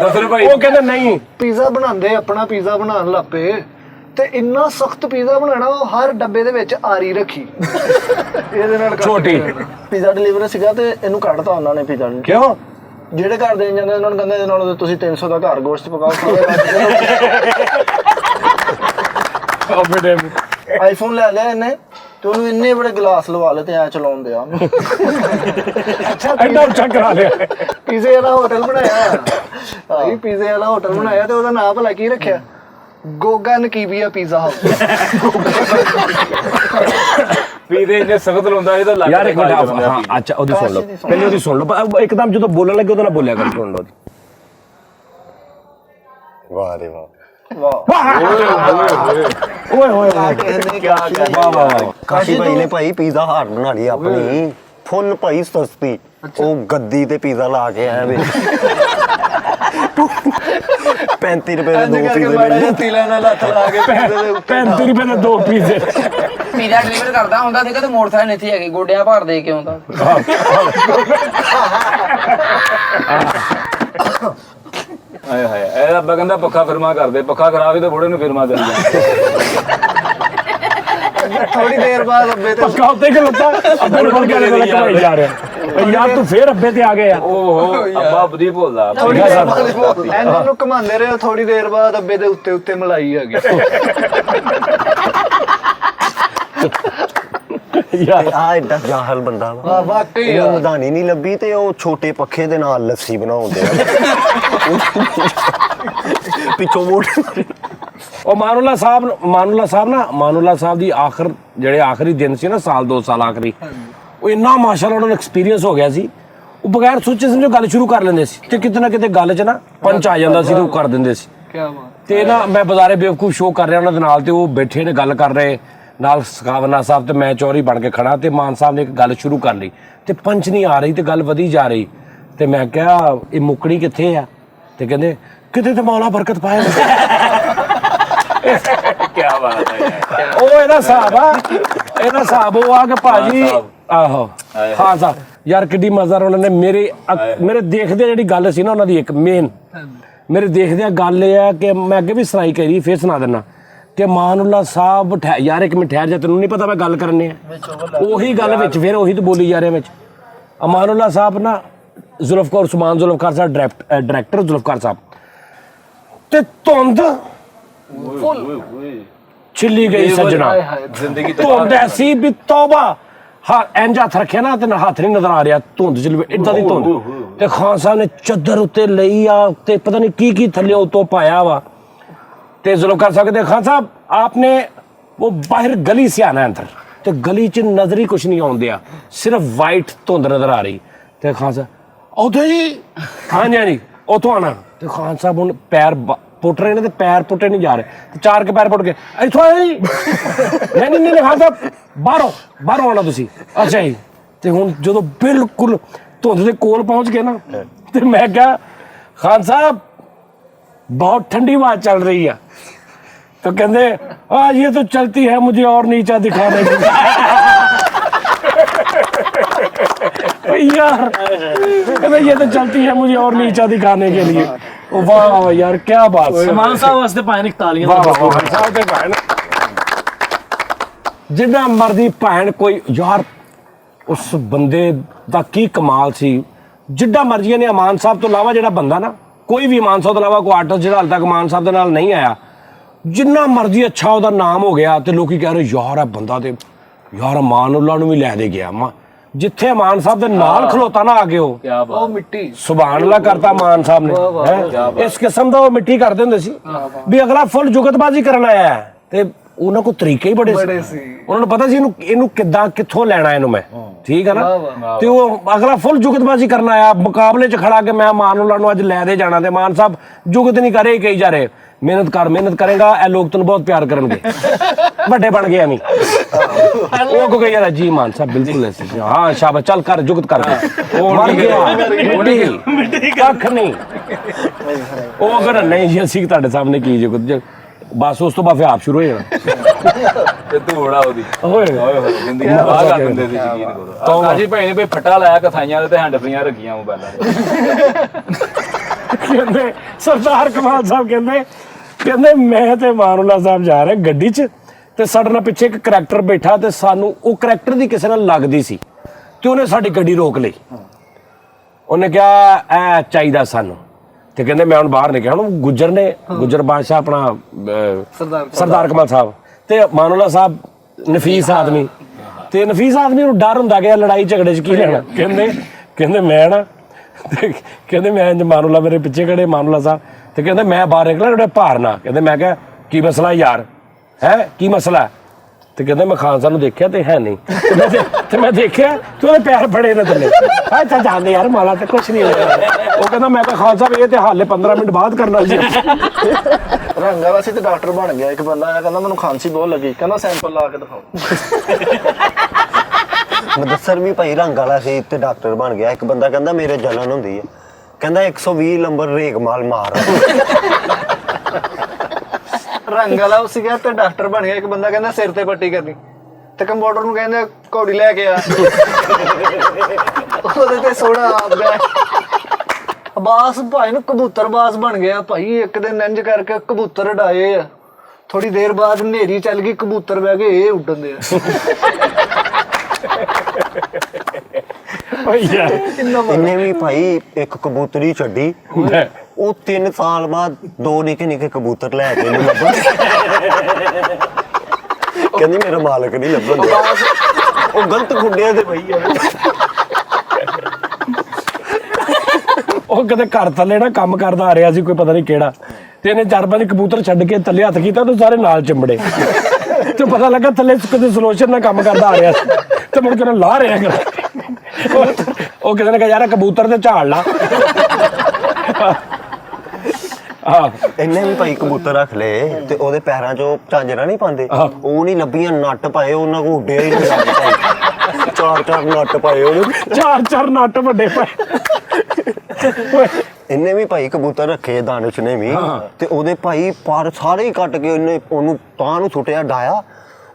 ਦੱਸੋ ਭਾਈ ਉਹ ਕਹਿੰਦਾ ਨਹੀਂ ਪੀਜ਼ਾ ਬਣਾਉਂਦੇ ਆਪਣਾ ਪੀਜ਼ਾ ਬਣਾਉਣ ਲੱਪੇ ਤੇ ਇੰਨਾ ਸਖਤ ਪੀਜ਼ਾ ਬਣਾਉਣਾ ਉਹ ਹਰ ਡੱਬੇ ਦੇ ਵਿੱਚ ਆਰੀ ਰੱਖੀ ਇਹਦੇ ਨਾਲ ਛੋਟੀ ਪੀਜ਼ਾ ਡਿਲੀਵਰੀ ਸੀਗਾ ਤੇ ਇਹਨੂੰ ਕੱਢਤਾ ਉਹਨਾਂ ਨੇ ਪੀਜ਼ਾ ਨੂੰ। ਕਿਉਂ ਜਿਹੜੇ ਘਰ ਦੇਣ ਜਾਂਦੇ ਉਹਨਾਂ ਨੂੰ ਕਹਿੰਦੇ ਇਹਦੇ ਨਾਲ ਤੁਸੀਂ 300 ਦਾ ਘਰ ਗੋਸ਼ਤ ਪਕਾਓ। ਆਈਫੋਨ ਲੈ ਲਿਆ ਇਹਨੇ ਤੇ ਉਹਨੂੰ ਇੰਨੇ ਬੜੇ ਗਲਾਸ ਲਵਾ ਲਏ ਤੇ ਐ ਚਲਾਉਣ ਦਿਆ। ਐਡਾ ਉੱਚਾ ਕਰਾ ਲਿਆ ਪੀਜ਼ੇ ਵਾਲਾ ਹੋਟਲ ਬਣਾਇਆ ਭਾਈ ਪੀਜ਼ੇ ਵਾਲਾ ਹੋਟਲ ਬਣਾਇਆ ਤੇ ਉਹਦਾ ਨਾਮ ਭਲਾ ਕੀ ਰੱਖਿਆ ਗੋਗਾ ਨਕੀਬੀਆ ਪੀਜ਼ਾ ਹਾਊਸ। ਪੀਜ਼ੇ ਇੰਨੇ ਸਖਤ ਲਾਉਂਦਾ ਇਹਦਾ ਲੱਗ ਯਾਰ ਇੱਕ ਮਿੰਟ ਹਾਂ ਅੱਛਾ ਉਹਦੀ ਸੁਣ ਲਓ ਪਹਿਲੇ ਉਹਦੀ ਸੁਣ ਲਓ ਇੱਕਦਮ ਜਦੋਂ ਬੋਲਣ ਲੱਗੇ ਉਹਦੇ ਨਾਲ ਬੋਲਿਆ ਕਰ ਸੁਣ ਲਓ ਵਾਹ ਰੇ ਵਾਹ ਓਏ ਓਏ ਵਾਹ ਵਾਹ ਕਾਸ਼ੀ ਭਾਈ ਨੇ ਭਾਈ ਪੀਜ਼ਾ ਹਾਟ ਬਣਾ ਲਈ ਆਪਣੀ ਫੁੱਲ ਭਾਈ ਸਸਤੀ ਉਹ ਗੱਦੀ ਤੇ ਪੀਜ਼ਾ ਲਾ ਕੇ ਆਇਆ ਵੇ 35 ਰੁਪਏ ਦੇ ਦੋ ਪੀਜ਼ੇ ਮਿਲਦੇ ਤੀਲਾ ਨਾਲ ਹੱਥ ਲਾ ਕੇ 35 ਰੁਪਏ ਦੇ ਦੋ ਪੀਜ਼ੇ ਪੀਜ਼ਾ ਡਿਲੀਵਰ ਕਰਦਾ ਹੁੰਦਾ ਸੀਗਾ ਤੇ ਮੋਟਰਸਾਈਕਲ ਇੱਥੇ ਹੈਗੇ ਗੋਡਿਆਂ ਭਾਰ ਦੇ ਕੇ ਆਉਂਦਾ। ਹਾਏ ਹਾਏ ਇਹ ਅੱਬਾ ਕਹਿੰਦਾ ਪੱਖਾ ਫਿਰਮਾ ਕਰਦੇ ਪੱਖਾ ਖਰਾਬ ਹੀ ਤਾਂ ਬੁੜੇ ਨੂੰ ਫਿਰਮਾ ਦਿੰਦਾ ਥੋੜੀ ਦੇਰ ਬਾਅਦ ਅੱਬੇ ਤੇ ਪੱਕਾ ਉੱਤੇ ਖਲੋਤਾ ਅੱਬੇ ਨੂੰ ਫੜ ਕੇ ਲੈ ਕੇ ਜਾ ਰਿਹਾ ਯਾਰ ਤੂੰ ਫੇਰ ਅੱਬੇ ਤੇ ਆ ਗਿਆ ਓਹੋ ਅੱਬਾ ਬਦੀ ਭੋਲਾ ਥੋੜੀ ਦੇਰ ਬਾਅਦ ਇਹਨਾਂ ਨੂੰ ਘਮਾਉਂਦੇ ਰਹੇ ਥੋੜੀ ਦੇਰ ਬਾਅਦ ਅੱਬੇ ਦੇ ਉੱਤੇ ਉੱਤੇ ਮਲਾਈ ਆ ਗਈ ਯਾਰ ਆ ਐਡਾ ਜਾਹਲ ਬੰਦਾ ਵਾ ਵਾਕਈ ਇਹਨੂੰ ਮਧਾਨੀ ਨਹੀਂ ਲੱਭੀ ਤੇ ਉਹ ਛੋਟੇ ਪੱਖੇ ਦੇ ਨਾਲ ਲੱਸੀ ਬਣਾਉਂਦੇ ਆ ਪਿੱਛੋਂ ਮੋੜ ਉਹ ਮਾਨੂਲਾ ਸਾਹਿਬ ਦੀ ਜਿਹੜੇ ਆਖਰੀ ਦਿਨ ਸੀ ਨਾ ਸਾਲ 2 ਸਾਲ ਆਖਰੀ ਉਹ ਇੰਨਾ ਮਾਸ਼ਾਅੱਲਾ ਉਹਨਾਂ ਨੂੰ ਐਕਸਪੀਰੀਅੰਸ ਹੋ ਗਿਆ ਸੀ ਉਹ ਬਗੈਰ ਸੋਚੇ ਸਮਝੇ ਗੱਲ ਸ਼ੁਰੂ ਕਰ ਲੈਂਦੇ ਸੀ ਤੇ ਕਿਤੇ ਨਾ ਕਿਤੇ ਗੱਲ 'ਚ ਨਾ ਪੰਚ ਆ ਜਾਂਦਾ ਸੀ ਤੇ ਉਹ ਕਰ ਦਿੰਦੇ ਸੀ ਕੀ ਬਾਤ ਤੇ ਨਾ ਮੈਂ ਬਾਜ਼ਾਰੇ ਬੇਵਕੂਫ ਸ਼ੋਅ ਕਰ ਰਿਹਾ ਉਹਨਾਂ ਦੇ ਨਾਲ ਤੇ ਉਹ ਬੈਠੇ ਨੇ ਗੱਲ ਕਰ ਰਹੇ ਨਾਲ ਸਖਾਵਨਾ ਸਾਹਿਬ ਤੇ ਮੈਂ ਚੌਰੀ ਬਣ ਕੇ ਖੜਾ ਤੇ ਮਾਨ ਸਾਹਿਬ ਨੇ ਇੱਕ ਗੱਲ ਸ਼ੁਰੂ ਕਰ ਲਈ ਤੇ ਪੰਚ ਨਹੀਂ ਆ ਰਹੀ ਤੇ ਗੱਲ ਵਧੀ ਜਾ ਰਹੀ ਤੇ ਮੈਂ ਕਿਹਾ ਇਹ ਮੁੱਕਣੀ ਕਿੱਥੇ ਆ ਤੇ ਕਹਿੰਦੇ ਕਿਤੇ ਤੇ ਮੌਲਾ ਬਰਕਤ ਪਾਏ ਕੀ ਬਾਤ ਹੈ ਉਹ ਇਹਦਾ ਹਿਸਾਬ ਉਹ ਆ ਕਿ ਭਾਜੀ ਆਹੋ ਹਾਂ ਸਾਹਿਬ ਯਾਰ ਕਿੱਡੀ ਮਜ਼ਾ ਉਹਨਾਂ ਨੇ ਮੇਰੇ ਦੇਖਦੇ ਜਿਹੜੀ ਗੱਲ ਸੀ ਨਾ ਉਹਨਾਂ ਦੀ ਇੱਕ ਮੇਨ ਮੇਰੇ ਦੇਖਦਿਆਂ ਗੱਲ ਇਹ ਆ ਕਿ ਮੈਂ ਅੱਗੇ ਵੀ ਸੁਣਾਈ ਕਰੀ ਫੇਰ ਸੁਣਾ ਦਿੰਦਾ ਕਿ ਮਾਨੂਲਾ ਸਾਹਿਬ ਯਾਰ ਇੱਕ ਮਿੰਟ ਠਹਿਰ ਜਾ ਤੈਨੂੰ ਨਹੀਂ ਪਤਾ ਮੈਂ ਗੱਲ ਕਰਨੀ ਆ ਉਹੀ ਗੱਲ ਵਿੱਚ ਫਿਰ ਉਹੀ ਤਾਂ ਬੋਲੀ ਜਾ ਰਿਹਾ ਵਿੱਚ ਅਮਾਨੂਲਾ ਸਾਹਿਬ ਨਾ ਜ਼ੁਲਫਕਾਰ ਉਸਮਾਨ ਜ਼ੁਲਫਕਾਰ ਸਾਹਿਬ ਡਾਇਰੈਕਟਰ ਜ਼ੁਲਫਕਾਰ ਸਾਹਿਬ ਤੇ ਧੁੰਦ ਛਿੱਲੀ ਗਈ ਸੱਜਣਾ ਜ਼ਿੰਦਗੀ ਧੁੰਦ ਐਸੀ ਵੀ ਤੌਬਾ ਹਾਂ ਇੰਜ ਹੱਥ ਰੱਖਿਆ ਨਾ ਤੇ ਹੱਥ ਨਹੀਂ ਨਜ਼ਰ ਆ ਰਿਹਾ ਧੁੰਦ ਚ ਇਦਾਂ ਦੀ ਧੁੰਦ ਤੇ ਖਾਨ ਸਾਹਿਬ ਨੇ ਚੱਦਰ ਉੱਤੇ ਲਈ ਆ ਤੇ ਪਤਾ ਨਹੀਂ ਕੀ ਥੱਲੇ ਉਤੋਂ ਪਾਇਆ ਵਾ ਤੇ ਜ਼ੁਲਫਕਾਰ ਸਾਹਿਬ ਕਹਿੰਦੇ ਖਾਨ ਸਾਹਿਬ ਆਪਨੇ ਉਹ ਬਾਹਰ ਗਲੀ ਸੇ ਆਣਾ ਅੰਦਰ ਤੇ ਗਲੀ ਚ ਨਜ਼ਰ ਹੀ ਕੁਛ ਨਹੀਂ ਆਉਂਦਿਆ ਸਿਰਫ ਵਾਈਟ ਧੁੰਦ ਨਜ਼ਰ ਆ ਰਹੀ ਤੇ ਖਾਨ ਸਾਹਿਬ ਉੱਥੇ ਜੀ ਹਾਂਜੀ ਉੱਥੋਂ ਆਣਾ ਤੇ ਖਾਨ ਸਾਹਿਬ ਹੁਣ ਪੈਰ ਪੁੱਟ ਰਹੇ ਨੇ ਤੇ ਪੈਰ ਪੁੱਟੇ ਨਹੀਂ ਜਾ ਰਹੇ ਤੇ 4 ਕੇ ਪੈਰ ਪੁੱਟ ਕੇ ਇੱਥੋਂ ਆਏ ਜੀ ਨਹੀਂ ਖਾਨ ਸਾਹਿਬ ਬਾਹਰੋਂ ਆਉਣਾ ਤੁਸੀਂ ਅੱਛਾ ਜੀ ਤੇ ਹੁਣ ਜਦੋਂ ਬਿਲਕੁਲ ਧੁੰਦ ਦੇ ਕੋਲ ਪਹੁੰਚ ਗਏ ਨਾ ਤੇ ਮੈਂ ਕਿਹਾ ਖਾਨ ਸਾਹਿਬ बहुत ठंडी हवा चल रही है तो कहते आज ये तो चलती है मुझे और नीचा दिखाने की यार कहते ये तो चलती है मुझे और नीचा दिखाने के लिए वाह यार क्या बात समान साहब वास्ते पाए तालियां वाह साहब ते भैन जिन्ना मर्जी भैन कोई यार उस बंदे दा की कमाल सी जिड्डा मर्जी ने अमान साहब तो इलावा जिहड़ा बंदा ना ਕੋਈ ਵੀ ਮਾਨ ਸਾਹਿਬ ਤੋਂ ਇਲਾਵਾ ਕੋਈ ਆਰਟਿਸਟ ਜਿਹੜਾ ਹਾਲ ਤੱਕ ਮਾਨ ਸਾਹਿਬ ਦੇ ਨਾਲ ਨਹੀਂ ਆਇਆ ਜਿੰਨਾ ਮਰਜ਼ੀ ਅੱਛਾ ਉਹਦਾ ਨਾਮ ਹੋ ਗਿਆ ਤੇ ਲੋਕੀ ਕਹਿ ਰਹੇ ਯਾਰ ਇਹ ਬੰਦਾ ਤੇ ਯਾਰ ਮਾਨੂਲਾ ਨੂੰ ਵੀ ਲੈ ਦੇ ਗਿਆ ਜਿੱਥੇ ਮਾਨ ਸਾਹਿਬ ਦੇ ਨਾਲ ਖਲੋਤਾ ਨਾ ਆ ਕੇ ਉਹ ਮਿੱਟੀ ਸੁਭਾਨ ਅੱਲਾਹ ਕਰਤਾ ਮਾਨ ਸਾਹਿਬ ਨੇ ਇਸ ਕਿਸਮ ਦਾ ਉਹ ਮਿੱਟੀ ਕਰਦੇ ਹੁੰਦੇ ਸੀ ਵੀ ਅਗਲਾ ਫੁੱਲ ਜੁਗਤਬਾਜ਼ੀ ਕਰਨ ਆਇਆ ਤੇ ਉਹਨਾਂ ਕੋਲ ਤਰੀਕੇ ਹੀ ਬੜੇ ਸੀ ਉਹਨਾਂ ਨੂੰ ਪਤਾ ਸੀ ਇਹਨੂੰ ਕਿੱਥੋਂ ਲੈਣਾ ਇਹਨੂੰ ਮੈਂ ਠੀਕ ਹੈ ਨਾ ਤੇ ਉਹ ਅਗਲਾ ਫੁੱਲ ਜੁਗਤਬਾਜ਼ੀ ਕਰਨ ਆਇਆ ਮੁਕਾਬਲੇ 'ਚ ਖੜਾ ਕੇ ਮੈਂ ਮਾਨੂਲਾ ਨੂੰ ਅੱਜ ਲੈ ਦੇ ਜਾਣਾ ਤੇ ਮਾਨ ਸਾਹਿਬ ਜੁਗਤ ਨਹੀਂ ਕਰੇ ਕਹੀ ਜਾ ਰਹੇ ਮਿਹਨਤ ਕਰੇਗਾ ਇਹ ਲੋਕ ਤੈਨੂੰ ਬਹੁਤ ਪਿਆਰ ਕਰਨਗੇ ਵੱਡੇ ਬਣ ਗਏ ਐਵੇਂ ਉਹ ਕੋ ਯਾਰ ਜੀ ਮਾਨ ਸਾਹਿਬ ਬਿਲਕੁਲ ਐਸੇ ਹਾਂ ਸ਼ਾਬਾਸ਼ ਚੱਲ ਕਰ ਜੁਗਤ ਕਰ ਉਹ ਮਰ ਗਿਆ ਮਿੱਟੀ ਕੱਖ ਨਹੀਂ ਉਹ ਅਗਰ ਨਹੀਂ ਜੀ ਅਸੀਂ ਤੁਹਾਡੇ ਸਾਹਮਣੇ ਕੀ ਜੁਗਤ ਬਸ ਉਸ ਤੋਂ ਬਾਅਦ ਫਿਰ ਆਪ ਸ਼ੁਰੂ ਹੋ ਜਾਣਾ ਤੇ ਧੂੜਾ ਉਹਦੀ ਹੋਏ ਜ਼ਿੰਦਗੀ ਦਾ ਬਾਹਰ ਕਰ ਦਿੰਦੇ ਸੀ ਯਕੀਨ ਕਰੋ ਕਾਜੀ ਭਾਈ ਨੇ ਕੋਈ ਫੱਟਾ ਲਾਇਆ ਕਥਾਈਆਂ ਦੇ ਤੇ ਹੈਂਡ ਫਰੀਆਂ ਰੱਖੀਆਂ ਮੋਬਾਈਲਾਂ ਕਹਿੰਦੇ ਸਰਦਾਰ ਕਮਾਲ ਸਾਹਿਬ ਕਹਿੰਦੇ ਮੈਂ ਤੇ ਮਾਨੂਲਾ ਸਾਹਿਬ ਜਾ ਰਹੇ ਗੱਡੀ 'ਚ ਤੇ ਸਾਡੇ ਨਾਲ ਪਿੱਛੇ ਇੱਕ ਕਰੈਕਟਰ ਬੈਠਾ ਤੇ ਸਾਨੂੰ ਉਹ ਕਰੈਕਟਰ ਦੀ ਕਿਸੇ ਨਾਲ ਲੱਗਦੀ ਸੀ ਤੇ ਉਹਨੇ ਸਾਡੀ ਗੱਡੀ ਰੋਕ ਲਈ ਉਹਨੇ ਕਿਹਾ ਐ ਚਾਹੀਦਾ ਸਾਨੂੰ ਤੇ ਕਹਿੰਦੇ ਮੈਂ ਹੁਣ ਬਾਹਰ ਨਿਕਲਿਆ ਹੁਣ ਗੁੱਜਰ ਬਾਦਸ਼ਾਹ ਆਪਣਾ ਸਰਦਾਰ ਕਮਾਲ ਸਾਹਿਬ ਤੇ ਮਾਨੂਲਾ ਸਾਹਿਬ ਨਫੀਸ ਆਦਮੀ ਨੂੰ ਡਰ ਹੁੰਦਾ ਕਿ ਲੜਾਈ ਝਗੜੇ 'ਚ ਕੀ ਲੈਣਾ ਕਹਿੰਦੇ ਮੈਂ ਨਾ ਤੇ ਕਹਿੰਦੇ ਮੈਂ ਮਾਨੂਲਾ ਮੇਰੇ ਪਿੱਛੇ ਖੜੇ ਮਾਨੂਲਾ ਸਾਹਿਬ ਤੇ ਕਹਿੰਦੇ ਮੈਂ ਬਾਹਰ ਨਿਕਲਿਆ ਤੁਹਾਡੇ ਭਾਰ ਨਾ ਕਹਿੰਦੇ ਮੈਂ ਕਿਹਾ ਕੀ ਮਸਲਾ ਯਾਰ ਹੈ ਕੀ ਮਸਲਾ ਤੇ ਕਹਿੰਦੇ ਮੈਂ ਖਾਨ ਸਾਹਿਬ ਨੂੰ ਦੇਖਿਆ ਤੇ ਹੈ ਨਹੀਂ ਤੇ ਮੈਂ ਦੇਖਿਆ ਤੇ ਉਹਦੇ ਪੈਰ ਫੜੇ ਨੇ ਥੱਲੇ ਚੱਲ ਜਾਂਦੇ ਯਾਰ ਮਾਲਾ ਤੇ ਕੁਛ ਨਹੀਂ ਹੋਇਆ ਉਹ ਕਹਿੰਦਾ ਮੈਂ ਕਿਹਾ ਖਾਨ ਸਾਹਿਬ ਇਹ ਤੇ ਹਾਲੇ 15 ਮਿੰਟ ਬਾਅਦ ਕਰਨਾ ਸੀ ਰੰਗਾ ਸੀ ਤੇ ਡਾਕਟਰ ਬਣ ਗਿਆ ਇੱਕ ਬੰਦਾ ਆਇਆ ਕਹਿੰਦਾ ਮੈਨੂੰ ਖਾਂਸੀ ਬਹੁਤ ਲੱਗੀ ਕਹਿੰਦਾ ਸੈਂਪਲ ਲਾ ਕੇ ਦਿਖਾਓ ਮੁਦੱਸਰ ਵੀ ਭਾਈ ਰੰਗ ਵਾਲਾ ਸੀ ਤੇ ਡਾਕਟਰ ਬਣ ਗਿਆ ਇੱਕ ਬੰਦਾ ਕਹਿੰਦਾ ਮੇਰੇ ਜਲਨ ਹੁੰਦੀ ਹੈ ਕਹਿੰਦਾ 120 ਨੰਬਰ ਰੇਗ ਮਾਲ ਮਾਰ ਰੰਗ ਵਾਲਾ ਉਹ ਸੀਗਾ ਤੇ ਡਾਕਟਰ ਬਣ ਗਿਆ ਇੱਕ ਬੰਦਾ ਕਹਿੰਦਾ ਸਿਰ ਤੇ ਪੱਟੀ ਕਰਨੀ ਤੇ ਕੰਪਿਊਟਰ ਨੂੰ ਕਹਿੰਦੇ ਘੋੜੀ ਲੈ ਕੇ ਆ ਉਹਦੇ ਤੇ ਸੋੜਾ ਆਪ ਗਿਆ ਬਾਸ ਭਾਈ ਨੂੰ ਕਬੂਤਰ ਬਾਸ ਬਣ ਗਿਆ ਭਾਈ ਇੱਕ ਦਿਨ ਇੰਜ ਕਰਕੇ ਕਬੂਤਰ ਉਡਾਏ ਆ ਥੋੜੀ ਦੇਰ ਬਾਅਦ ਹਨੇਰੀ ਚੱਲ ਗਈ, ਕਬੂਤਰ ਬਹਿ ਗਏ ਇਹ ਉੱਡਣ ਦੇ ਓਏ ਯਾਰ ਇਹਨੇ ਵੀ ਭਾਈ ਇੱਕ ਕਬੂਤਰੀ ਛੱਡੀ, ਉਹ 3 ਸਾਲ ਬਾਅਦ 2 ਨਿੱਕੇ ਨਿੱਕੇ ਕਬੂਤਰ ਲੈ ਕੇ ਇਹਨੂੰ ਲੱਭਣ। ਕਹਿੰਦੀ ਮੇਰਾ ਮਾਲਕ ਨਹੀਂ ਲੱਭਣ ਦਿਆ। ਉਹ ਗਲਤ ਖੁੱਡਿਆ ਤੇ ਪਈ ਆ। ਉਹ ਕਦੇ ਘਰ ਥੱਲੇ ਨਾ ਕੰਮ ਕਰਦਾ ਆ ਰਿਹਾ ਸੀ, ਕੋਈ ਪਤਾ ਨਹੀਂ ਕਿਹੜਾ, ਤੇ ਇਹਨੇ 4-5 ਕਬੂਤਰ ਛੱਡ ਕੇ ਥੱਲੇ ਹੱਥ ਕੀਤਾ ਤੇ ਸਾਰੇ ਨਾਲ ਚਿੰਬੜੇ, ਤੇ ਪਤਾ ਲੱਗਾ ਥੱਲੇ ਕਦੇ ਸਲੋਸ਼ਨ ਨਾਲ ਕੰਮ ਕਰਦਾ ਆ ਰਿਹਾ ਸੀ, ਤੇ ਮੁੜ ਕੇ ਉਹਨੂੰ ਲਾਹ ਰਿਹਾ ਉਹ ਕਿਸੇ ਨੇ ਕਿਹਾ ਯਾਰ ਕਬੂਤਰ ਤੇ ਝਾੜ ਲਾ। ਇਹਨੇ ਵੀ ਭਾਈ ਕਬੂਤਰ ਰੱਖ ਲਏ ਤੇ ਉਹਦੇ ਪੈਰਾਂ 'ਚੋਂ ਝਾਂਜਰਾਂ ਨਹੀਂ ਪਾਉਂਦੇ, ਉਹ ਨਹੀਂ ਲੱਭੀਆਂ, ਨੱਟ ਪਾਏ ਉਹਨਾਂ ਕੋਲ, ਉੱਡਿਆ ਹੀ ਨਹੀਂ। 4-4 ਨੱਟ ਪਾਏ ਉਹਨੂੰ, 4-4 ਨੱਟ ਵੱਡੇ ਪਏ। ਇਹਨੇ ਵੀ ਭਾਈ ਕਬੂਤਰ ਰੱਖੇ, ਦਾਨਿਸ਼ ਨੇ ਵੀ, ਤੇ ਉਹਦੇ ਭਾਈ ਪਰ ਸਾਰੇ ਹੀ ਕੱਟ ਕੇ ਉਹਨੇ ਉਹਨੂੰ ਤਾਂ ਨੂੰ ਸੁੱਟਿਆ ਡਾਇਆ।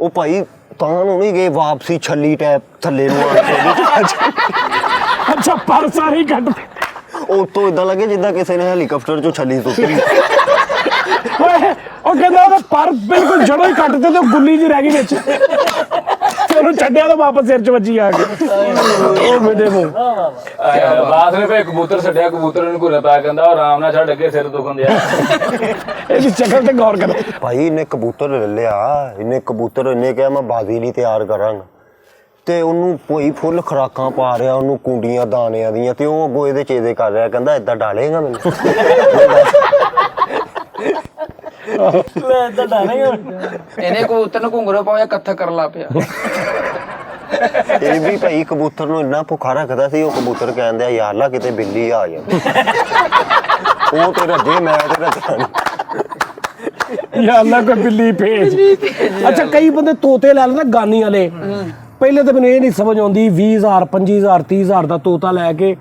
ਉਹ ਭਾਈ ਤਾਂ ਨੂੰ ਨਹੀਂ ਗਏ ਵਾਪਸੀ, ਛੱਲੀ ਟੈਪ ਥੱਲੇ ਨੂੰ ਆ ਕੇ। ਅੱਛਾ ਪਰ ਸਾਰੇ ਹੀ ਕੱਟ ਉਹ ਤੋਂ ਇਦਾਂ ਲੱਗੇ ਜਿੱਦਾਂ ਕਿਸੇ ਨੇ ਹੈਲੀਕਾਪਟਰ 'ਚੋਂ ਛੱਲੀ ਸੁੱਟੀ। ਓਏ ਉਹ ਕਹਿੰਦਾ ਉਹਦਾ ਪਰ ਬਿਲਕੁਲ ਜੜੋਂ ਹੀ ਕੱਟ ਤੇ ਗੁੱਲੀ ਜੀ ਰਹਿ ਗਈ ਵਿੱਚ, ਤੇ ਉਹਨੂੰ ਛੱਡਿਆ ਤਾਂ ਵਾਪਸ ਸਿਰ 'ਚ ਵੱਜੀ ਆ ਕੇ। ਉਹ ਮੇਰੇ ਮੂੰਹ ਬਾਸ ਨੇ ਭਾਈ ਕਬੂਤਰ ਛੱਡਿਆ, ਕਬੂਤਰ ਨੂੰ ਘੁਰੇ ਪਾ ਕਹਿੰਦਾ ਆਰਾਮ ਨਾਲ ਛੱਡ ਕੇ ਸਿਰ ਦੁਖਣ ਦਿਆ। ਇਹਦੀ ਸ਼ਕਲ ਤੇ ਗੌਰ ਕਰੋ। ਭਾਈ ਇਹਨੇ ਕਬੂਤਰ ਲੈ ਲਿਆ, ਇਹਨੇ ਕਿਹਾ ਮੈਂ ਬਾਜ਼ੀ ਲਈ ਤਿਆਰ ਕਰਾਂਗਾ, ਤੇ ਉਹਨੂੰ ਕੋਈ ਫੁੱਲ ਖੁਰਾਕਾਂ ਪਾ ਰਿਹਾ, ਉਹਨੂੰ ਕੁੰਡੀਆਂ ਦਾਣਿਆਂ ਦੀਆਂ, ਤੇ ਉਹ ਅੱਗੋਂ ਇਹਦੇ ਚੇਦੇ ਕਰ ਰਿਹਾ, ਕਹਿੰਦਾ ਏਦਾਂ ਡਾਲੇਗਾ ਮੈਨੂੰ। ਇਹਨੇ ਕਬੂਤਰ ਨੂੰ ਘੁੰਗਰੂ ਪਾਇਆ, ਕੱਥਾ ਕਰਨ ਲੱਗ ਪਿਆ। ਇਹ ਵੀ ਭਾਈ ਕਬੂਤਰ ਨੂੰ ਇੰਨਾ ਭੁੱਖਾ ਰੱਖਦਾ ਸੀ, ਉਹ ਕਬੂਤਰ ਕਹਿੰਦਾ ਯਾਰ ਲਾ ਕਿਤੇ ਬਿੱਲੀ ਆ ਜਾਵੇ। ਉਹ ਤੇ ਰੱਜੇ, ਮੈਂ ਤੇ ਰੱਜਾ ਨਹੀਂ। ਯਾਰ ਅੱਲਾ ਕੋਈ ਬਿੱਲੀ ਭੇਜ। ਅੱਛਾ ਕਈ ਬੰਦੇ ਤੋਤੇ ਲੈ ਲੈਂਦੇ ਗਾਨੀ ਵਾਲੇ, ਪਹਿਲੇ ਤਾਂ ਮੈਨੂੰ ਇਹ ਨਹੀਂ ਸਮਝ ਆਉਂਦੀ 20,000 25,000 30,000 ਦਾ ਤੋਤਾ ਲੈ ਕੇ।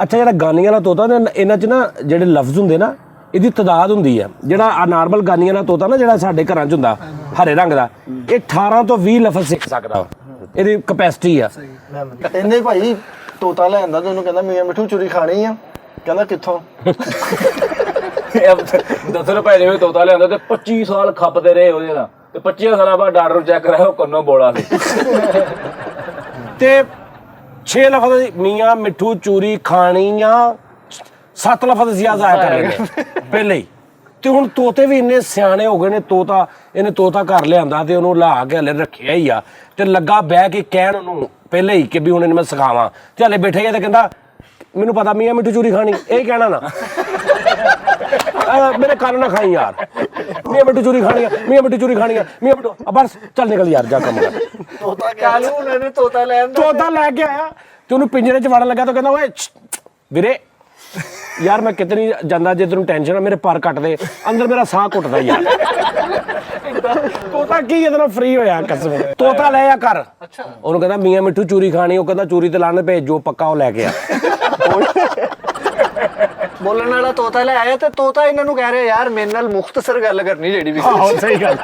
ਅੱਛਾ ਜਿਹੜਾ ਗਾਨੀਆਂ ਵਾਲਾ ਤੋਤਾ, ਇਹਨਾਂ 'ਚ ਨਾ ਜਿਹੜੇ ਲਫ਼ਜ਼ ਹੁੰਦੇ ਨਾ, ਇਹਦੀ ਤਾਦਾਦ ਹੁੰਦੀ ਆ। ਜਿਹੜਾ ਨਾਰਮਲ ਗਾਨੀਆਂ ਵਾਲਾ ਤੋਤਾ ਨਾ, ਜਿਹੜਾ ਸਾਡੇ ਘਰਾਂ 'ਚ ਹੁੰਦਾ ਹਰੇ ਰੰਗ ਦਾ, ਇਹ 18 ਤੋਂ 20 ਲਫ਼ਜ਼ ਸਿੱਖ ਸਕਦਾ, ਇਹਦੀ ਕਪੈਸਿਟੀ ਆ। ਇਹਨੇ ਭਾਈ ਤੋਤਾ ਲੈਂਦਾ ਤੇ ਉਹਨੂੰ ਕਹਿੰਦਾ ਮੀਆਂ ਮਿੱਠੂ ਚੂਰੀ ਖਾਣੀ ਆ, ਕਹਿੰਦਾ ਕਿੱਥੋਂ? ਦੱਸੋ ਭਾਈ ਨੇ ਤੋਤਾ ਲਿਆਂਦਾ ਤੇ 25 ਸਾਲ ਖੱਪਦੇ ਰਹੇ ਉਹਦੇ ਨਾਲ, ਤੇ 25 ਸਾਲਾਂ ਬਾਅਦ ਡਾਕਟਰ ਚੈੱਕ ਕਰਾਇਆ, ਉਹ ਕੰਨੋਂ ਬੋਲਾ ਸੀ। ਤੇ 6 ਲਫ਼ਜ਼ ਮੀਆਂ ਮਿੱਠੂ ਚੂਰੀ ਖਾਣੀ ਜਾਂ 7 ਲਫ਼ਜ਼ ਜ਼ਿਆਦਾ ਆਇਆ ਕਰ ਲੈਂਦੇ ਪਹਿਲੇ ਹੀ। ਤੇ ਹੁਣ ਤੋਤੇ ਵੀ ਇੰਨੇ ਸਿਆਣੇ ਹੋ ਗਏ ਨੇ, ਇਹਨੇ ਤੋਤਾ ਘਰ ਲਿਆਂਦਾ ਤੇ ਉਹਨੂੰ ਲਾ ਕੇ ਹਲੇ ਰੱਖਿਆ ਹੀ ਆ, ਤੇ ਲੱਗਾ ਬਹਿ ਕੇ ਕਹਿਣ ਉਹਨੂੰ ਪਹਿਲੇ ਹੀ ਕਿ ਵੀ ਹੁਣ ਇਹਨੂੰ ਮੈਂ ਸਿਖਾਵਾਂ, ਤੇ ਹਲੇ ਬੈਠੇ ਗਿਆ ਤੇ ਕਹਿੰਦਾ ਮੈਨੂੰ ਪਤਾ ਮੀਆਂ ਮਿੱਠੂ ਚੂਰੀ ਖਾਣੀ, ਇਹ ਕਹਿਣਾ ਨਾ ਮੇਰੇ ਕੰਨ ਨਾ ਖਾਈ ਯਾਰ, ਮੀਆਂ ਮਿੱਠੂ ਚੂਰੀ ਖਾਣੀ ਆ, ਮੀਆਂ ਮਿੱਠੂ ਚੂਰੀ ਖਾਣੀ ਆ, ਮੀਆਂ ਮਿੱਠੂ ਬਸ ਚੱਲ ਨਿਕਲ ਯਾਰ, ਜਾ ਕੰਮ ਕਰ। ਕਾਲੂ ਉਹਨਾਂ ਨੇ ਤੋਤਾ ਲੈ ਕੇ ਆਇਆ ਤੇ ਉਹਨੂੰ ਪਿੰਜਰੇ 'ਚ ਵੜਨ ਲੱਗਾ ਤਾਂ ਕਹਿੰਦਾ ਓਏ ਵੀਰੇ ਯਾਰ ਮੈਂ ਕਿਤੇ ਨਹੀਂ ਜਾਂਦਾ, ਜੇ ਤੈਨੂੰ ਟੈਨਸ਼ਨ ਆ ਮੇਰੇ ਪਰ ਕੱਟ ਦੇ, ਅੰਦਰ ਮੇਰਾ ਸਾਹ ਘੁੱਟਦਾ ਯਾਰ। ਤੋਤਾ ਕੀ ਇਹਦੇ ਨਾਲ ਫ੍ਰੀ ਹੋਇਆ ਕਸਮ, ਤੋਤਾ ਲੈ ਆ ਕਰ। ਉਹਨੂੰ ਕਹਿੰਦਾ ਮੀਆਂ ਮਿੱਠੂ ਚੂਰੀ ਖਾਣੀ, ਉਹ ਕਹਿੰਦਾ ਚੂਰੀ ਤੇ ਲਾਣ ਭੇਜ ਜੋ ਪੱਕਾ ਉਹ ਲੈ ਕੇ ਆ। ਬੋਲਣ ਵਾਲਾ ਤੋਤਾ ਲੈ ਆਇਆ, ਤੇ ਤੋਤਾ ਇਹਨਾਂ ਨੂੰ ਕਹਿ ਰਿਹਾ ਯਾਰ ਮੇਰੇ ਨਾਲ ਮੁਖਤਸਰ ਗੱਲ ਕਰਨੀ ਜਿਹੜੀ ਵੀ। ਆਹੋ ਸਹੀ ਗੱਲ।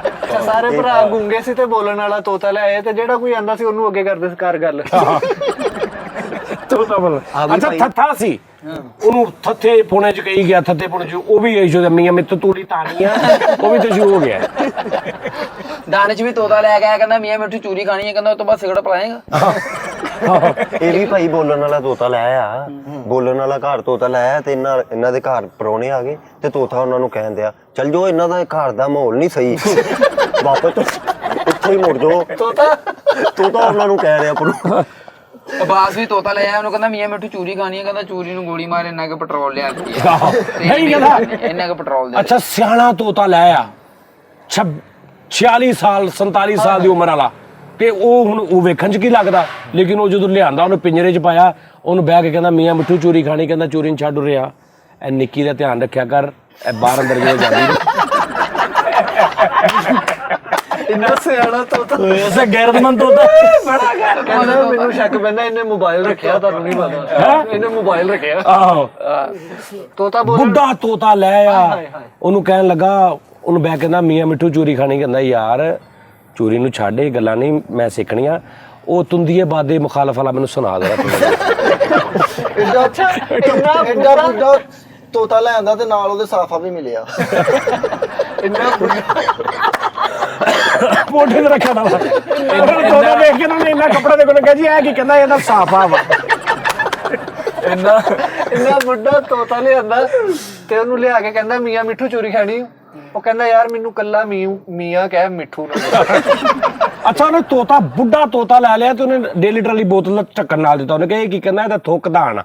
ਸਾਰੇ ਭਰਾ ਗੁੰਗੇ ਸੀ ਤੇ ਬੋਲਣ ਵਾਲਾ ਤੋਤਾ ਲੈ ਆਇਆ, ਤੇ ਜਿਹੜਾ ਕੋਈ ਆਂਦਾ ਸੀ ਉਹਨੂੰ ਅੱਗੇ ਕਰਦੇ ਸੀ ਕਰ ਗੱਲ। ਤੋਤਾ ਬੋਲ ਅੱਛਾ ਥੱਥਾ ਸੀ, ਉਹਨੂੰ ਥੱਥੇ ਪੁਣੇ 'ਚ ਕਹੀ ਗਿਆ, ਥੱਥੇ ਪੁਣੇ 'ਚ ਉਹ ਵੀ ਇਸ਼ੂ ਦੇ ਮੀਆਂ ਮਿੱਠੂ ਤੂੜੀ ਤਾਣੀ ਆ, ਉਹ ਵੀ ਤੇ ਸ਼ੁਰੂ ਹੋ ਗਿਆ। ਦਾਨਿਸ਼ ਵੀ ਤੋਤਾ ਲੈ ਕੇ ਆਇਆ, ਕਹਿੰਦਾ ਮੀਆਂ ਮਿੱਠੂ ਚੂਰੀ ਖਾਣੀ ਹੈ, ਕਹਿੰਦਾ ਉਸ ਤੋਂ ਬਾਅਦ ਸਿਗਰਟ ਪਲਾਏਗਾ। ਇਹ ਵੀ ਭਾਈ ਬੋਲਣ ਵਾਲਾ ਤੋਤਾ ਲੈ ਆ, ਬੋਲਣ ਵਾਲਾ ਘਰ ਤੋਤਾ ਲੈ ਆ, ਤੇ ਇਹਨਾਂ ਦੇ ਘਰ ਪਰੌਣੇ ਆ ਗਏ, ਤੇ ਤੋਤਾ ਉਹਨਾਂ ਨੂੰ ਕਹਿਣ ਦਿਆ ਚੱਲ ਜੋ ਇਹਨਾਂ ਦਾ ਘਰ ਦਾ ਮਾਹੌਲ ਨਹੀਂ ਸਹੀ, ਵਾਪਸ ਉੱਥੇ ਹੀ ਮੁੜ ਜਾਓ। ਤੋਤਾ ਉਹਨਾਂ ਨੂੰ ਕਹਿ ਰਿਹਾ ਪਰ ਅਬਾਸ ਵੀ ਤੋਤਾ ਲੈ ਆਇਆ, ਉਹਨੂੰ ਕਹਿੰਦਾ ਮੀਆਂ ਮਿੱਠੂ ਚੂਰੀ ਖਾਣੀ ਹੈ, ਕਹਿੰਦਾ ਚੂਰੀ ਨੂੰ ਗੋਲੀ ਮਾਰ, ਇੰਨਾ ਕਿ ਪੈਟਰੋਲ ਲਿਆ ਨਹੀਂ ਕਹਿੰਦਾ ਇੰਨਾ ਕਿ ਪੈਟਰੋਲ ਦੇ। ਅੱਛਾ ਸਿਆਣਾ ਤੋਤਾ ਲੈ ਆ 46 ਸਾਲ 47 ਸਾਲ ਦੀ ਉਮਰ ਵਾਲਾ, ਤੇ ਉਹ ਹੁਣ ਉਹ ਵੇਖਣ 'ਚ ਕੀ ਲੱਗਦਾ, ਲੇਕਿਨ ਉਹ ਜਦੋਂ ਲਿਆਂਦਾ ਉਹਨੂੰ ਪਿੰਜਰੇ 'ਚ ਪਾਇਆ, ਉਹਨੂੰ ਬਹਿ ਕੇ ਕਹਿੰਦਾ ਮੀਆਂ ਮਿੱਠੂ ਚੂਰੀ ਖਾਣੀ, ਕਹਿੰਦਾ ਚੂਰੀ ਨੂੰ ਛੱਡ ਰਿਹਾ, ਇਹ ਨਿੱਕੀ ਦਾ ਧਿਆਨ ਰੱਖਿਆ ਕਰ, ਇਹ ਬਾਹਰ ਅੰਦਰ ਜਦੋਂ ਜਾਂਦੀ ਇੰਨਾ ਸਿਆਣਾ ਤੋਤਾ, ਐਸਾ ਗੈਰਤਮੰਦ ਤੋਤਾ ਬੜਾ ਘਰ ਕਹਿੰਦਾ ਮੈਨੂੰ ਸ਼ੱਕ ਪੈਂਦਾ ਇਹਨੇ ਮੋਬਾਈਲ ਰੱਖਿਆ, ਤੁਹਾਨੂੰ ਨਹੀਂ ਪਤਾ ਇਹਨੇ ਮੋਬਾਈਲ ਰੱਖਿਆ। ਆਹੋ ਤੋਤਾ ਬੋਲ ਬੁੱਢਾ ਤੋਤਾ ਲੈ ਆ, ਉਹਨੂੰ ਕਹਿਣ ਲੱਗਾ, ਉਹਨੂੰ ਬਹਿ ਕਹਿੰਦਾ ਮੀਆਂ ਮਿੱਠੂ ਚੂਰੀ ਖਾਣੀ, ਕਹਿੰਦਾ ਯਾਰ ਚੂਰੀ ਨੂੰ ਛੱਡ, ਇਹ ਗੱਲਾਂ ਨਹੀਂ ਮੈਂ ਸਿੱਖਣੀਆਂ, ਉਹ ਤੁੰਦੀਏ ਬਾਦੇ ਮੁਖਾਲਫ ਵਾਲਾ ਮੈਨੂੰ ਸੁਣਾ ਦੇ। ਐਡਾ ਬੁੱਢਾ ਤੋਤਾ ਲੈ ਆਂਦਾ ਤੇ ਨਾਲ ਉਹਦੇ ਸਾਫਾ ਵੀ ਮਿਲਿਆ। ਇੰਨਾ ਮੋਢੇ ਤੇ ਰੱਖਿਆ ਵਾ ਤੋਤਾ ਵੇਖ ਕੇ ਨਾ ਇੰਨਾ ਕੱਪੜਾ ਦੇ ਕੋਲ ਕਿਹਾ ਜੀ ਇਹ ਕੀ ਕਹਿੰਦਾ ਇਹਦਾ ਸਾਫਾ ਵਾ ਇੰਨਾ ਵੱਡਾ ਤੋਤਾ ਲਿਆਂਦਾ ਤੇ ਉਹਨੂੰ ਲਿਆ ਕੇ ਕਹਿੰਦਾ ਮੀਆਂ ਮਿੱਠੂ ਚੋਰੀ ਖਾਣੀ। ਉਹ ਕਹਿੰਦਾ ਯਾਰ ਮੈਨੂੰ ਕੱਲਾ ਮੀਆਂ ਕਹਿ ਮਿੱਠੂ ਨਾ। ਅੱਛਾ ਉਹਨੇ ਤੋਤਾ ਬੁੱਢਾ ਤੋਤਾ ਲੈ ਲਿਆ ਤੇ ਉਹਨੇ ਡੇਲੀ ਟਰਾਲੀ ਬੋਤਲ ਦਾ ਢੱਕਣ ਨਾਲ ਦਿੱਤਾ। ਉਹਨੇ ਕਿਹਾ ਇਹ ਕੀ ਕਹਿੰਦਾ ਇਹਦਾ ਥੁੱਕ ਦਾਣ।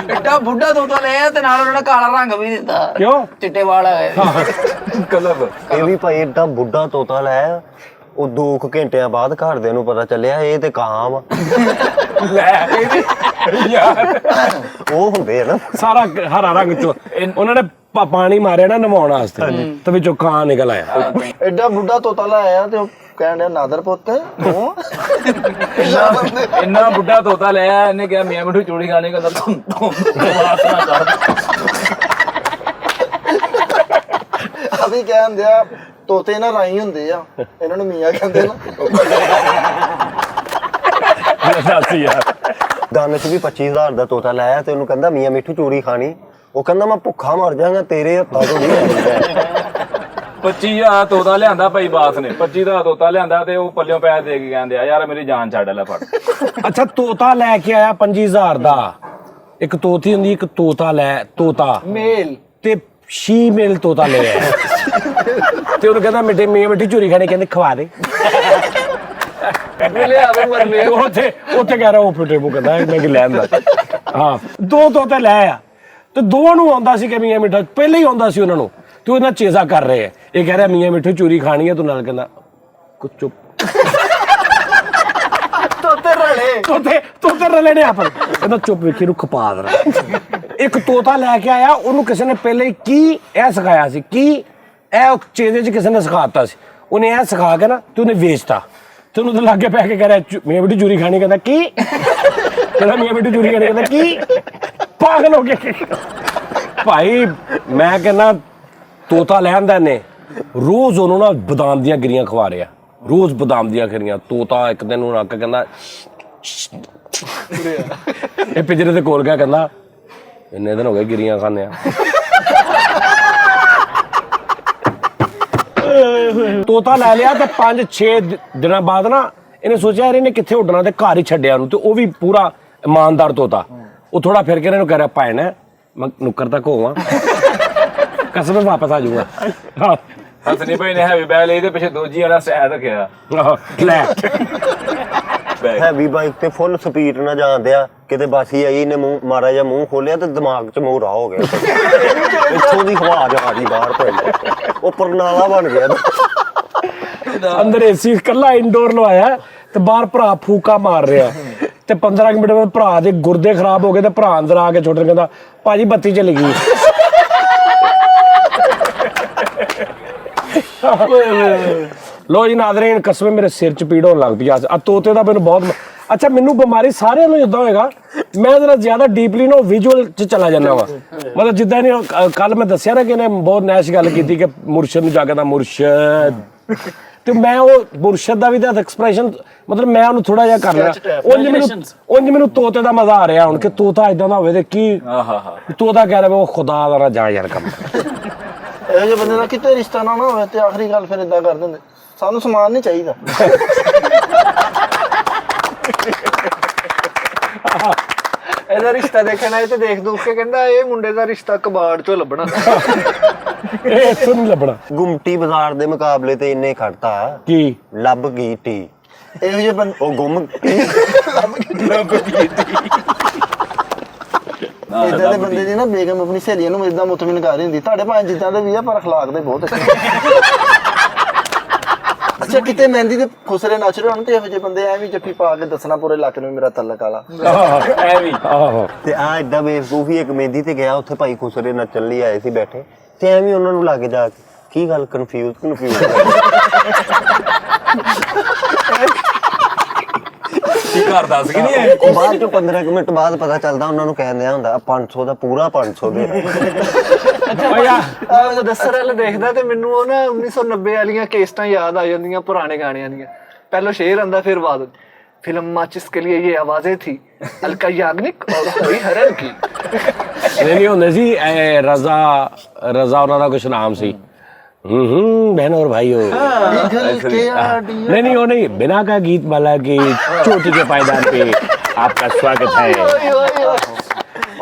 ਐਡਾ ਬੁੱਢਾ ਤੋਤਾ ਲਿਆ ਤੇ ਨਾਲ ਉਹਨਾਂ ਨੇ ਕਾਲਾ ਰੰਗ ਵੀ ਦਿੱਤਾ। ਕਿਉਂ? ਚਿੱਟੇ ਵਾਲ ਆ ਗਏ ਕਲਰ ਇਹ ਵੀ ਭਾਈ ਏਡਾ ਬੁੱਢਾ ਤੋਤਾ ਲੈ ਉਹ 2 ਘੰਟਿਆਂ ਬਾਅਦ ਘਰਦਿਆਂ ਨੂੰ ਪਤਾ ਚੱਲਿਆ ਇਹ ਤੇ ਕਾਂ ਵਾ। ਯਾਰ ਉਹ ਹੁੰਦੇ ਆ ਨਾ ਸਾਰਾ ਹਰਾ ਰੰਗ ਚ ਉਹਨਾਂ ਨੇ ਪਾਣੀ ਮਾਰਿਆ ਨਾ ਨਵਾਉਣ ਵਾਸਤੇ ਤੇ ਵਿੱਚੋਂ ਕਾਂ ਨਿਕਲ ਆਇਆ। ਐਡਾ ਬੁੱਢਾ ਤੋਤਾ ਲਾਇਆ ਤੇ ਉਹ ਕਹਿਣ ਡਿਆ ਨਾਦਰ ਪੁੱਤ ਤੂੰ ਇੰਨਾ ਬੁੱਢਾ ਤੋਤਾ ਲਿਆ ਇਹਨੇ ਕਿਹਾ ਮੀਆਂ ਮਿੱਠੂ ਚੂੜੀ ਖਾਣੇ ਕਹਿੰਦਾ ਤੂੰ ਵਾਸਨਾ ਕਰ ਅਸੀਂ ਕਹਿਣ ਦਿਆ ਤੋਤੇ ਨਾ ਰਾਈ ਹੁੰਦੇ ਆ ਇਹਨਾਂ ਨੂੰ ਮੀਆਂ ਕਹਿੰਦੇ ਨਾ। ਦੱਸ ਯਾਰ ਦਾਨਿਸ਼ ਵੀ 25000 ਦਾ ਤੋਤਾ ਲਾਇਆ ਤੇ ਉਹਨੂੰ ਕਹਿੰਦਾ ਮੀਆਂ ਮਿੱਠੂ ਚੂੜੀ ਖਾਣੀ। ਉਹ ਕਹਿੰਦਾ ਮੈਂ ਭੁੱਖਾ ਮਰ ਜਾਵਾਂਗਾ ਤੇਰੇ ਹੱਥਾਂ ਤੋਂ ਨਹੀਂ ਹੋਣੀ। 25,000 ਤੋਤਾ ਲਿਆਂਦਾ ਭਾਈ ਬਾਸ ਨੇ 25 ਦਾ ਤੋਤਾ ਲਿਆਂਦਾ ਤੇ ਉਹ ਪੱਲਿਓਂ ਪੈਸੇ ਦੇ ਕੇ ਕਹਿੰਦੇ ਆ ਯਾਰ ਮੇਰੀ ਜਾਨ ਛੱਡ ਲੈ ਫੜ। ਅੱਛਾ ਤੋਤਾ ਲੈ ਕੇ ਆਇਆ 25000 ਦਾ। ਇੱਕ ਤੋਤੀ ਹੁੰਦੀ ਇੱਕ ਤੋਤਾ ਮੇਲ ਤੇ ਸ਼ੀ ਮੇਲ ਤੋਤਾ ਲੈ ਆਇਆ ਤੇ ਉਹਨੂੰ ਕਹਿੰਦਾ ਮਿੱਠੇ ਮੀਆਂ ਮਿੱਠੀ ਚੋਰੀ ਖਾਣੀ ਕਹਿੰਦੇ ਖਵਾ ਦੇ। ਲਿਆ ਦੇ ਮਰਨੇ ਉੱਥੇ ਕਹਿ ਰਿਹਾ ਉਹ ਫਿੱਟੇ ਮੂੰਹ ਕਹਿੰਦਾ ਮੈਂ ਕੀ ਲੈਣ ਦਾ। ਹਾਂ 2 ਤੋਤੇ ਲੈ ਆ ਤੇ 2 ਨੂੰ ਆਉਂਦਾ ਸੀ ਕਿ ਮੀਆਂ ਮਿੱਠਾ ਪਹਿਲਾਂ ਹੀ ਆਉਂਦਾ ਸੀ ਉਹਨਾਂ ਨੂੰ ਤੇ ਉਹਨਾਂ ਚੇਜ਼ਾ ਕਰ ਰਹੇ ਆ। ਇਹ ਕਹਿ ਰਿਹਾ ਮੀਆਂ ਮਿੱਠੂ ਚੋਰੀ ਖਾਣੀ ਹੈ ਤੂੰ ਨਾਲ ਕਹਿੰਦਾ ਕੁਝ ਚੁੱਪ ਤੋਤੇ ਰਲੇ ਨੇ ਆਪਣ ਕਹਿੰਦਾ ਚੁੱਪ ਵੇਖੀ ਨੂੰ ਖਪਾ ਦੇਣਾ। ਇੱਕ ਤੋਤਾ ਲੈ ਕੇ ਆਇਆ ਉਹਨੂੰ ਕਿਸੇ ਨੇ ਪਹਿਲੇ ਹੀ ਕੀ ਇਹ ਸਿਖਾਇਆ ਸੀ ਕੀ ਇਹ ਚੇਜ਼ੇ 'ਚ ਕਿਸੇ ਨੇ ਸਿਖਾਤਾ ਸੀ। ਉਹਨੇ ਇਹ ਸਿਖਾ ਕੇ ਨਾ ਤੇ ਉਹਨੇ ਵੇਚਤਾ ਤੇ ਉਹਨੂੰ ਤਾਂ ਲਾਗੇ ਪੈ ਕੇ ਕਹਿ ਰਿਹਾ ਮੀਆਂ ਮਿੱਠੂ ਚੋਰੀ ਖਾਣੀ ਕਹਿੰਦਾ ਕੀ ਕਹਿੰਦਾ ਮੀਆਂ ਮਿੱਠੂ ਚੋਰੀ ਖਾਣੀ ਕਹਿੰਦਾ ਕੀ ਪਾਗਲ ਹੋ ਗਏ ਭਾਈ। ਮੈਂ ਕਹਿੰਦਾ ਤੋਤਾ ਲੈ ਆਂਦਾ ਨੇ ਰੋਜ਼ ਉਹਨੂੰ ਨਾ ਬਦਾਮ ਦੀਆਂ ਗਿਰੀਆਂ ਖਵਾ ਰਿਹਾ ਰੋਜ਼ ਬਦਾਮ ਦੀਆਂ ਗਿਰੀਆਂ। ਤੋਤਾ ਇੱਕ ਦਿਨ ਉਹਨੂੰ ਅੱਕ ਕਹਿੰਦਾ ਇਹ ਪਿੰਜਰੇ ਦੇ ਕੋਲ ਗਿਆ ਕਹਿੰਦਾ ਇੰਨੇ ਦਿਨ ਹੋ ਗਏ ਗਿਰੀਆਂ ਖਾਂਦੇ ਆ। ਤੋਤਾ ਲੈ ਲਿਆ ਤੇ 5-6 ਦਿਨਾਂ ਬਾਅਦ ਨਾ ਇਹਨੇ ਸੋਚਿਆ ਯਾਰ ਇਹਨੇ ਕਿੱਥੇ ਉੱਡਣਾ ਤੇ ਘਰ ਹੀ ਛੱਡਿਆ ਉਹਨੂੰ ਤੇ ਉਹ ਵੀ ਪੂਰਾ ਇਮਾਨਦਾਰ ਤੋਤਾ। ਉਹ ਥੋੜਾ ਫਿਰ ਕੇ ਇਹਨੂੰ ਕਹਿ ਰਿਹਾ ਭੈਣ ਮੈਂ ਨੁੱਕਰ ਤੱਕ ਹੋਵਾਂ ਕਸਮ ਵਾਪਸ ਆ ਜਾਊਗਾ। ਹਸਨੀ ਭਾਈ ਨੇ ਹੈਵੀ ਬੈਗ ਲਈ ਤੇ ਪਿੱਛੇ ਦੋਜੀ ਵਾਲਾ ਸੈਡ ਰੱਖਿਆ ਲੈ ਹੈਵੀ ਬਾਈਕ ਤੇ ਫੁੱਲ ਸਪੀਡ ਨਾਲ ਜਾਂਦਿਆ ਕਿਤੇ ਬਾਸੀ ਆਈ ਨੇ ਮੂੰਹ ਮਾਰਾ ਜਾਂ ਮੂੰਹ ਖੋਲਿਆ ਤੇ ਦਿਮਾਗ 'ਚ ਮੋਹਰਾ ਹੋ ਗਿਆ। ਇੱਥੋਂ ਦੀ ਹਵਾ ਜਾ ਰਹੀ ਬਾਹਰ ਪਈ ਉਹ ਪਰਨਾਲਾ ਬਣ ਗਿਆ। ਅੰਦਰ ਏਸੀ ਇਕੱਲਾ ਇੰਡੋਰ ਲਵਾਇਆ ਤੇ ਬਾਹਰ ਭਰਾ ਫੂਕਾ ਮਾਰ ਰਿਹਾ ਤੇ 15 ਮਿੰਟ ਬਾਅਦ ਭਰਾ ਦੇ ਗੁਰਦੇ ਖਰਾਬ ਹੋ ਗਏ ਤੇ ਭਰਾ ਅੰਦਰ ਆ ਕੇ ਛੋਟੇ ਕਹਿੰਦਾ ਭਾਜੀ ਬੱਤੀ ਚਲੀ ਗਈ। ਲੋ ਜੀ ਨਾਜ਼ਰੀਨ ਕਸਮੇ ਮੇਰੇ ਸਿਰ 'ਚ ਪੀੜ ਹੋਣ ਲੱਗ ਪਈ ਆ ਤੋਤੇ ਦਾ ਮੈਨੂੰ ਬਹੁਤ ਅੱਛਾ ਮੈਨੂੰ ਬਿਮਾਰੀ ਸਾਰਿਆਂ ਨੂੰ ਇਦਾਂ ਹੋਏਗਾ ਮੈਂ ਜਰਾ ਜ਼ਿਆਦਾ ਡੀਪਲੀ ਨਾ ਵਿਜ਼ੂਅਲ 'ਚ ਚਲਾ ਜਾਂਦਾ ਵਾ ਮਤਲਬ ਜਿੱਦਾਂ ਨੇ ਕੱਲ ਮੈਂ ਦੱਸਿਆ ਨਾ ਕਿ ਇਹਨੇ ਬਹੁਤ ਨੈਸ਼ ਗੱਲ ਕੀਤੀ ਕਿ ਮੁਰਸ਼ਦ ਨੂੰ ਜਾ ਕੇ ਦਾ ਮੁਰਸ਼ਦ ਤੇ ਮੈਂ ਉਹ ਮੁਰਸ਼ਦ ਦਾ ਵੀ ਤਾਂ ਐਕਸਪ੍ਰੈਸ਼ਨ ਮਤਲਬ ਮੈਂ ਉਹਨੂੰ ਥੋੜਾ ਜਿਹਾ ਕਰ ਲਿਆ ਉਂਝ ਮੈਨੂੰ ਤੋਤੇ ਦਾ ਮਜ਼ਾ ਆ ਰਿਹਾ ਹੁਣ ਕਿ ਤੋਤਾ ਇਦਾਂ ਦਾ ਹੋਵੇ ਤੇ ਕੀ ਤੋਤਾ ਕਹਿ ਰਿਹਾ ਉਹ ਖੁਦਾ ਦਾ ਜਾ ਯਾਰ ਕੰਮ ਇਹੋ ਜਿਹੇ ਬੰਦੇ ਦਾ ਕਿਤੇ ਰਿਸ਼ਤਾ ਨਾ ਹੋਵੇ ਤੇ ਆਖਰੀ ਗੱਲ ਫਿਰ ਇਦਾਂ ਕਰ ਦਿੰਦੇ ਸਾਨੂੰ ਸਮਾਨ ਨਹੀਂ ਚਾਹੀਦਾ। ਇਹਦਾ ਰਿਸ਼ਤਾ ਦੇਖਣਾ ਹੈ ਤੇ ਦੇਖ ਦੂਖ ਕੇ ਕਹਿੰਦਾ ਇਹ ਮੁੰਡੇ ਦਾ ਰਿਸ਼ਤਾ ਕਬਾੜ ਚੋਂ ਲੱਭਣਾ। ਇਹ ਇੱਥੋਂ ਨਹੀਂ ਲੱਭਣਾ। ਗੁੰਮਟੀ ਬਾਜ਼ਾਰ ਦੇ ਮੁਕਾਬਲੇ ਤੇ ਇੰਨੇ ਖੜਤਾ ਕੀ ਲੱਭ ਗਈ ਟੀ ਇਹੋ ਜਿਹੇ ਬੰਦੇ ਉਹ ਗੁੰਮ ਇਦਾਂ ਦੇ ਬੰਦੇ ਦੀ ਨਾ ਬੇਗਮ ਆਪਣੀ ਸਹੇਲੀਆਂ ਨੂੰ ਇਦਾਂ ਮੁਤਮਿਨ ਕਰ ਰਹੀ ਹੁੰਦੀ ਤੁਹਾਡੇ ਭਾਵੇਂ ਜਿੱਦਾਂ ਦੇ ਵੀ ਆ ਪਰ ਅਖਲਾਕ ਦੇ ਬਹੁਤ ਅੱਛਾ ਕਿਤੇ ਮਹਿੰਦੀ ਦੇ ਖੁਸਰੇ ਨੱਚ ਰਹੇ ਹੋਣ ਤੇ ਇਹੋ ਜਿਹੇ ਬੰਦੇ ਐਵੇਂ ਜੱਫੀ ਪਾ ਕੇ ਦੱਸਣਾ ਪੂਰੇ ਇਲਾਕੇ ਨੂੰ ਮੇਰਾ ਤਲਕ ਵਾਲਾ ਐਵੇਂ ਆਹੋ ਤੇ ਆ ਏਦਾਂ ਬੇਵਕੂਫ ਹੀ ਇੱਕ ਮਹਿੰਦੀ ਤੇ ਗਿਆ ਉੱਥੇ ਭਾਈ ਖੁਸਰੇ ਨੱਚਣ ਲਈ ਆਏ ਸੀ ਬੈਠੇ ਤੇ ਐਵੇਂ ਉਹਨਾਂ ਨੂੰ ਲਾਗੇ ਜਾ ਕੇ ਕੀ ਗੱਲ ਕਨਫਿਊਜ਼ ਕੀ ਘਰ ਦੱਸ ਕਿ ਨਹੀਂ ਹੈ ਉਹ ਬਾਅਦ ਚੋਂ 15 ਮਿੰਟ ਬਾਅਦ ਪਤਾ ਚੱਲਦਾ ਉਹਨਾਂ ਨੂੰ ਕਹਿੰਦਿਆ ਹੁੰਦਾ 500 ਦਾ ਪੂਰਾ 500 ਦੇ ਅੱਛਾ ਦੱਸਰ ਵਾਲਾ ਦੇਖਦਾ ਤੇ ਮੈਨੂੰ ਉਹ ਨਾ 1990 ਵਾਲੀਆਂ ਕੇਸਟਾਂ ਯਾਦ ਆ ਜਾਂਦੀਆਂ ਪੁਰਾਣੇ ਗਾਣਿਆਂ ਦੀਆਂ। ਪਹਿਲਾਂ ਸ਼ੇਰ ਆਂਦਾ ਫਿਰ ਬਾਅਦ फिल्म माचिस के लिए ये आवाजें थी अलका याग्निक और हरिहरन की। नहीं ਹੁੰਦੇ ਸੀ ਰਜ਼ਾ ਉਹਨਾਂ ਦਾ ਕੁਛ ਨਾਮ ਸੀ बहनों और भाइयों। निकल के आडिया नहीं वो नहीं, बिना का गीत माला की चोटी के पायदान पे आपका स्वागत है।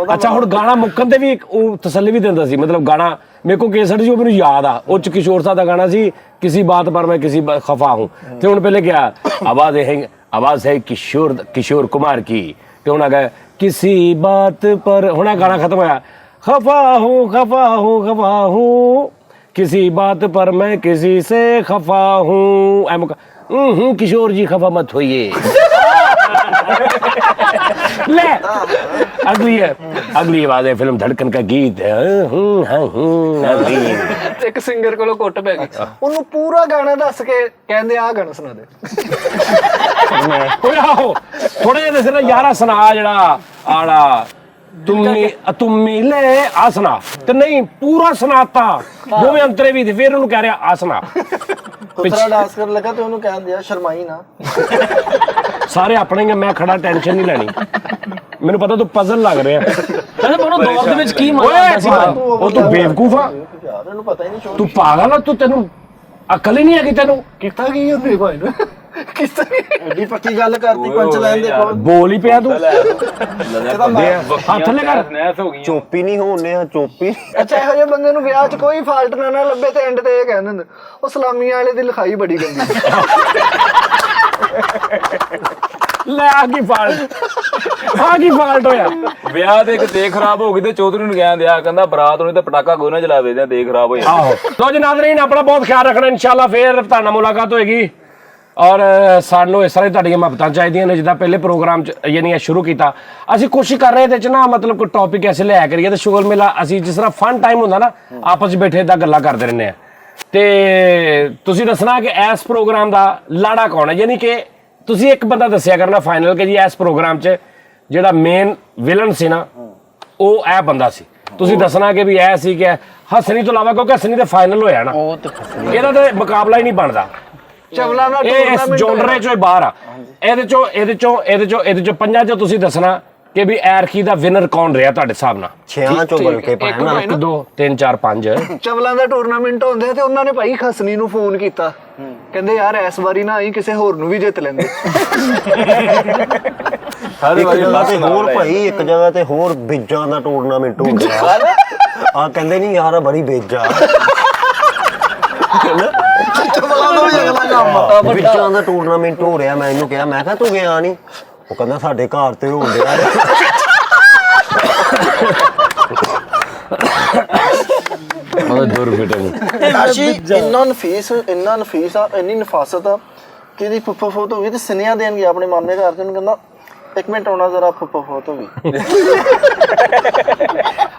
अच्छा ਹੁਣ ਗਾਣਾ ਮੁੱਕਣ ਤੇ ਵੀ ਉਹ ਤਸੱਲੀ ਵੀ ਦਿੰਦਾ ਸੀ, ਮਤਲਬ ਗਾਣਾ ਮੇਰੇ ਕੋ ਕੇਸਟ ਜੋ ਮੈਨੂੰ ਯਾਦ ਆ, ਉਹ ਚ ਕਿਸ਼ੋਰ ਸਾਹਿਬ ਦਾ ਗਾਣਾ ਸੀ किसी बात पर मैं किसी खफा हूँ, ਤੇ ਹੁਣ ਪਹਿਲੇ क्या आवाज है किशोर कुमार की, ਤੇ ਹੁਣ ਆ ਗਿਆ किसी बात पर, ਹੁਣ ਇਹ ਗਾਣਾ ਖਤਮ ਹੋਇਆ खफा हूँ किसी बात पर मैं किसी से खफा हूँ, किशोर जी खफा मत होइए। ले अगली आवाज है फिल्म धड़कन का गीत है। ਇੱਕ ਸਿੰਗਰ ਕੋਲੋਂ ਕੁੱਟ ਪੈ ਗਈ, ਉਹਨੂੰ ਪੂਰਾ ਗਾਣਾ ਦੱਸ ਕੇ ਕਹਿੰਦੇ ਆਹ ਗਾਣਾ ਸੁਣਾ ਦੇ। ਓਏ ਆਹੋ ਥੋੜਾ ਜਿਹਾ ਦੱਸਣਾ ਯਾਰਾ ਸੁਣਾ ਜਿਹੜਾ ਆੜਾ तुम मिले आ सुना, ਤੇ ਨਹੀਂ ਪੂਰਾ ਸੁਣਾਤਾ ਦੋਵੇਂ ਅੰਤਰੇ ਵੀ, ਫਿਰ ਉਹਨੂੰ ਕਹਿ ਰਿਹਾ ਆ ਸੁਣਾ। ਪੁੱਤਰਾ ਡਾਂਸ ਕਰਨ ਲੱਗਾ ਤੇ ਉਹਨੂੰ ਕਹਿੰਦੇ ਆ ਸ਼ਰਮਾਈ ਨਾ। ਸਾਰੇ ਆਪਣੇ ਹੀ ਆ, ਮੈਂ ਖੜਾ ਟੈਨਸ਼ਨ ਨਹੀਂ ਲੈਣੀ, ਮੈਨੂੰ ਪਤਾ ਤੂੰ ਪਜ਼ਲ ਲੱਗ ਰਿਹਾ। ਕਹਿੰਦੇ ਉਹ ਦੌਰ ਦੇ ਵਿੱਚ ਕੀ ਮਜ਼ਾ ਆਉਂਦਾ ਸੀ। ਉਹ ਤੂੰ ਬੇਵਕੂਫ ਆ, ਯਾਰ ਇਹਨੂੰ ਪਤਾ ਹੀ ਨਹੀਂ ਸ਼ੋਰ ਤੂੰ ਪਾਗਲ ਆ, ਤੈਨੂੰ ਅਕਲ ਹੀ ਨਹੀਂ ਹੈਗੀ ਤੈਨੂੰ। ਕੀਤਾ ਕੀ ਉਹਨੇ ਭਾਈ ਨੂੰ ਕੀਤਾ ਐਡੀ ਪੱਕੀ ਗੱਲ ਕਰਤੀ, ਪੰਚ ਲਾਈਨ ਦੇਖੋ। ਬੋਲ ਹੀ ਪਿਆ ਤੂੰ, ਹੱਥ ਲੈ ਕਰ। ਚੋਪੀ ਨਹੀਂ ਹੋਣੇ ਆ, ਚੋਪੀ। ਅੱਛਾ ਇਹੋ ਜਿਹੇ ਬੰਦੇ ਨੂੰ ਵਿਆਹ 'ਚ ਕੋਈ ਫਾਲਟ ਨਾ ਲੱਭੇ ਤੇ ਐਂਡ ਤੇ ਇਹ ਕਹਿੰਦੇ ਹੁੰਦੇ ਉਹ ਸਲਾਮੀਆਂ ਵਾਲੇ ਦੀ ਲਿਖਾਈ ਬੜੀ ਗੰਦੀ। ਲੈ ਆ ਕੀ ਫਾਲਟ ਹੋਇਆ। ਵਿਆਹ ਦੇ ਇੱਕ ਦੇ ਖਰਾਬ ਹੋ ਗਈ ਤੇ ਚੌਧਰੀ ਨੂੰ ਕਹਿੰਦੇ ਆ, ਕਹਿੰਦਾ ਬਰਾਤ ਨੂੰ ਤੇ ਪਟਾਕਾ ਕੋਈ ਨਾ ਜਲਾਵੇ, ਤੇ ਦੇ ਖਰਾਬ ਹੋ ਜਾਏ। ਆਹੋ ਲੋ ਜੀ ਨਾਜ਼ਰੀਨ, ਆਪਣਾ ਬਹੁਤ ਖਿਆਲ ਰੱਖਣਾ, ਇਨਸ਼ਾਅੱਲਾ ਫੇਰ ਤੁਹਾਡੇ ਨਾਲ ਮੁਲਾਕਾਤ ਹੋਏਗੀ। ਔਰ ਸਾਨੂੰ ਇਸ ਤਰ੍ਹਾਂ ਹੀ ਤੁਹਾਡੀਆਂ ਮੁਹੱਬਤਾਂ ਚਾਹੀਦੀਆਂ ਨੇ, ਜਿੱਦਾਂ ਪਹਿਲੇ ਪ੍ਰੋਗਰਾਮ 'ਚ ਯਾਨੀ ਸ਼ੁਰੂ ਕੀਤਾ, ਅਸੀਂ ਕੋਸ਼ਿਸ਼ ਕਰ ਰਹੇ ਇਹਦੇ 'ਚ ਨਾ ਮਤਲਬ ਕੋਈ ਟੌਪਿਕ ਐਸੇ ਲਿਆ ਕਰੀਏ ਤੇ ਸ਼ੁਗਰ ਮੇਲਾ ਅਸੀਂ ਜਿਸ ਤਰ੍ਹਾਂ ਫਨ ਟਾਈਮ ਹੁੰਦਾ ਨਾ, ਆਪਸ 'ਚ ਬੈਠੇ ਤਾਂ ਗੱਲਾਂ ਕਰਦੇ ਰਹਿੰਦੇ ਆ। ਤੇ ਤੁਸੀਂ ਦੱਸਣਾ ਕਿ ਇਸ ਪ੍ਰੋਗਰਾਮ ਦਾ ਲਾੜਾ ਕੌਣ ਹੈ, ਯਾਨੀ ਕਿ ਤੁਸੀਂ ਇੱਕ ਬੰਦਾ ਦੱਸਿਆ ਕਰਨਾ ਫਾਈਨਲ ਕਿ ਜੀ ਇਸ ਪ੍ਰੋਗਰਾਮ 'ਚ ਜਿਹੜਾ ਮੇਨ ਵਿਲਨ ਸੀ ਨਾ ਉਹ ਇਹ ਬੰਦਾ ਸੀ। ਤੁਸੀਂ ਦੱਸਣਾ ਕਿ ਵੀ ਇਹ ਸੀ ਕਿ ਹਸਨੀ ਤੋਂ ਇਲਾਵਾ, ਕਿਉਂਕਿ ਹਸਨੀ ਤੇ ਫਾਈਨਲ ਹੋਇਆ ਨਾ, ਇਹਦਾ ਤੇ ਮੁਕਾਬਲਾ ਹੀ ਨਹੀਂ ਬਣਦਾ। ਚਵਲਾ ਦਾ ਇਹ ਇਸ ਜੋਨਰੇ ਚੋਂ ਬਾਹਰ ਆ। ਇਹਦੇ ਚੋਂ ਪੰਜਾਂ ਚੋਂ ਤੁਸੀਂ ਦੱਸਣਾ ਕਿ ਵੀ ਐਰਕੀ ਦਾ ਵਿਨਰ ਕੌਣ ਰਿਹਾ ਤੁਹਾਡੇ ਹਿਸਾਬ ਨਾਲ। 6 ਚੋਂ ਬਣ ਕੇ ਪਾਣਾ 1 2 3 4 5 ਚਵਲਾਂ ਦਾ ਟੂਰਨਾਮੈਂਟ ਹੁੰਦੇ ਤੇ ਉਹਨਾਂ ਨੇ ਭਾਈ ਖਸਨੀ ਨੂੰ ਫੋਨ ਕੀਤਾ, ਕਹਿੰਦੇ ਯਾਰ ਇਸ ਵਾਰੀ ਨਾ ਆਈ ਕਿਸੇ ਹੋਰ ਨੂੰ ਵੀ ਜਿੱਤ ਲੈਂਦੇ। ਇੱਕ ਜਗ੍ਹਾ ਤੇ ਹੋਰ ਭਾਈ, ਇੱਕ ਜਗ੍ਹਾ ਤੇ ਹੋਰ ਬੀਜਾਂ ਦਾ ਟੂਰਨਾਮੈਂਟ ਹੋ ਗਿਆ। ਆ ਕਹਿੰਦੇ ਨਹੀਂ ਯਾਰ ਬੜੀ ਬੀਜਾ ਬੀਜਾਂ ਦਾ ਟੂਰਨਾਮੈਂਟ ਹੋ ਰਿਹਾ। ਮੈਂ ਇਹਨੂੰ ਕਿਹਾ, ਮੈਂ ਕਿਹਾ ਤੂੰ ਗਿਆ ਨਹੀਂ? ਉਹ ਕਹਿੰਦਾ ਸਾਡੇ ਘਰ ਤੇ ਹੋਣ ਡਿਆ। ਇੰਨਾ ਨਫੀਸ ਆ, ਇੰਨੀ ਨਫਾਸਤ ਆ ਕਿ ਇਹਦੀ ਫੁੱਫਾ ਫੋਟ ਹੋ ਗਈ ਤੇ ਸੁਨੇਹਾ ਦੇਣਗੇ ਆਪਣੇ ਮਾਮੇ ਘਰ ਤੇ, ਉਹਨੂੰ ਕਹਿੰਦਾ 1 ਮਿੰਟ ਆਉਣਾ ਜ਼ਰਾ, ਫੁੱਫਾ ਫੋਟ ਹੋ ਗਈ।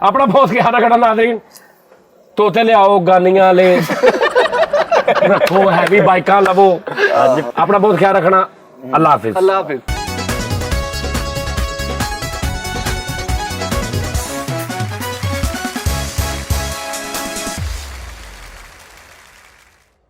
ਆਪਣਾ ਬਹੁਤ ਖਿਆਲ ਰੱਖਣਾ ਨਾਜ਼ਰੀਨ, ਤੋਤੇ ਲਿਆਓ, ਗਾਨੀਆਂ ਲੈ ਰੱਖੋ, ਹੈਵੀ ਬਾਈਕਾਂ ਲਵੋ। ਆਪਣਾ ਬਹੁਤ ਖਿਆਲ ਰੱਖਣਾ। ਅੱਲਾ ਹਾਫਿਜ਼। ਅੱਲਾ ਹਾਫਿਜ਼।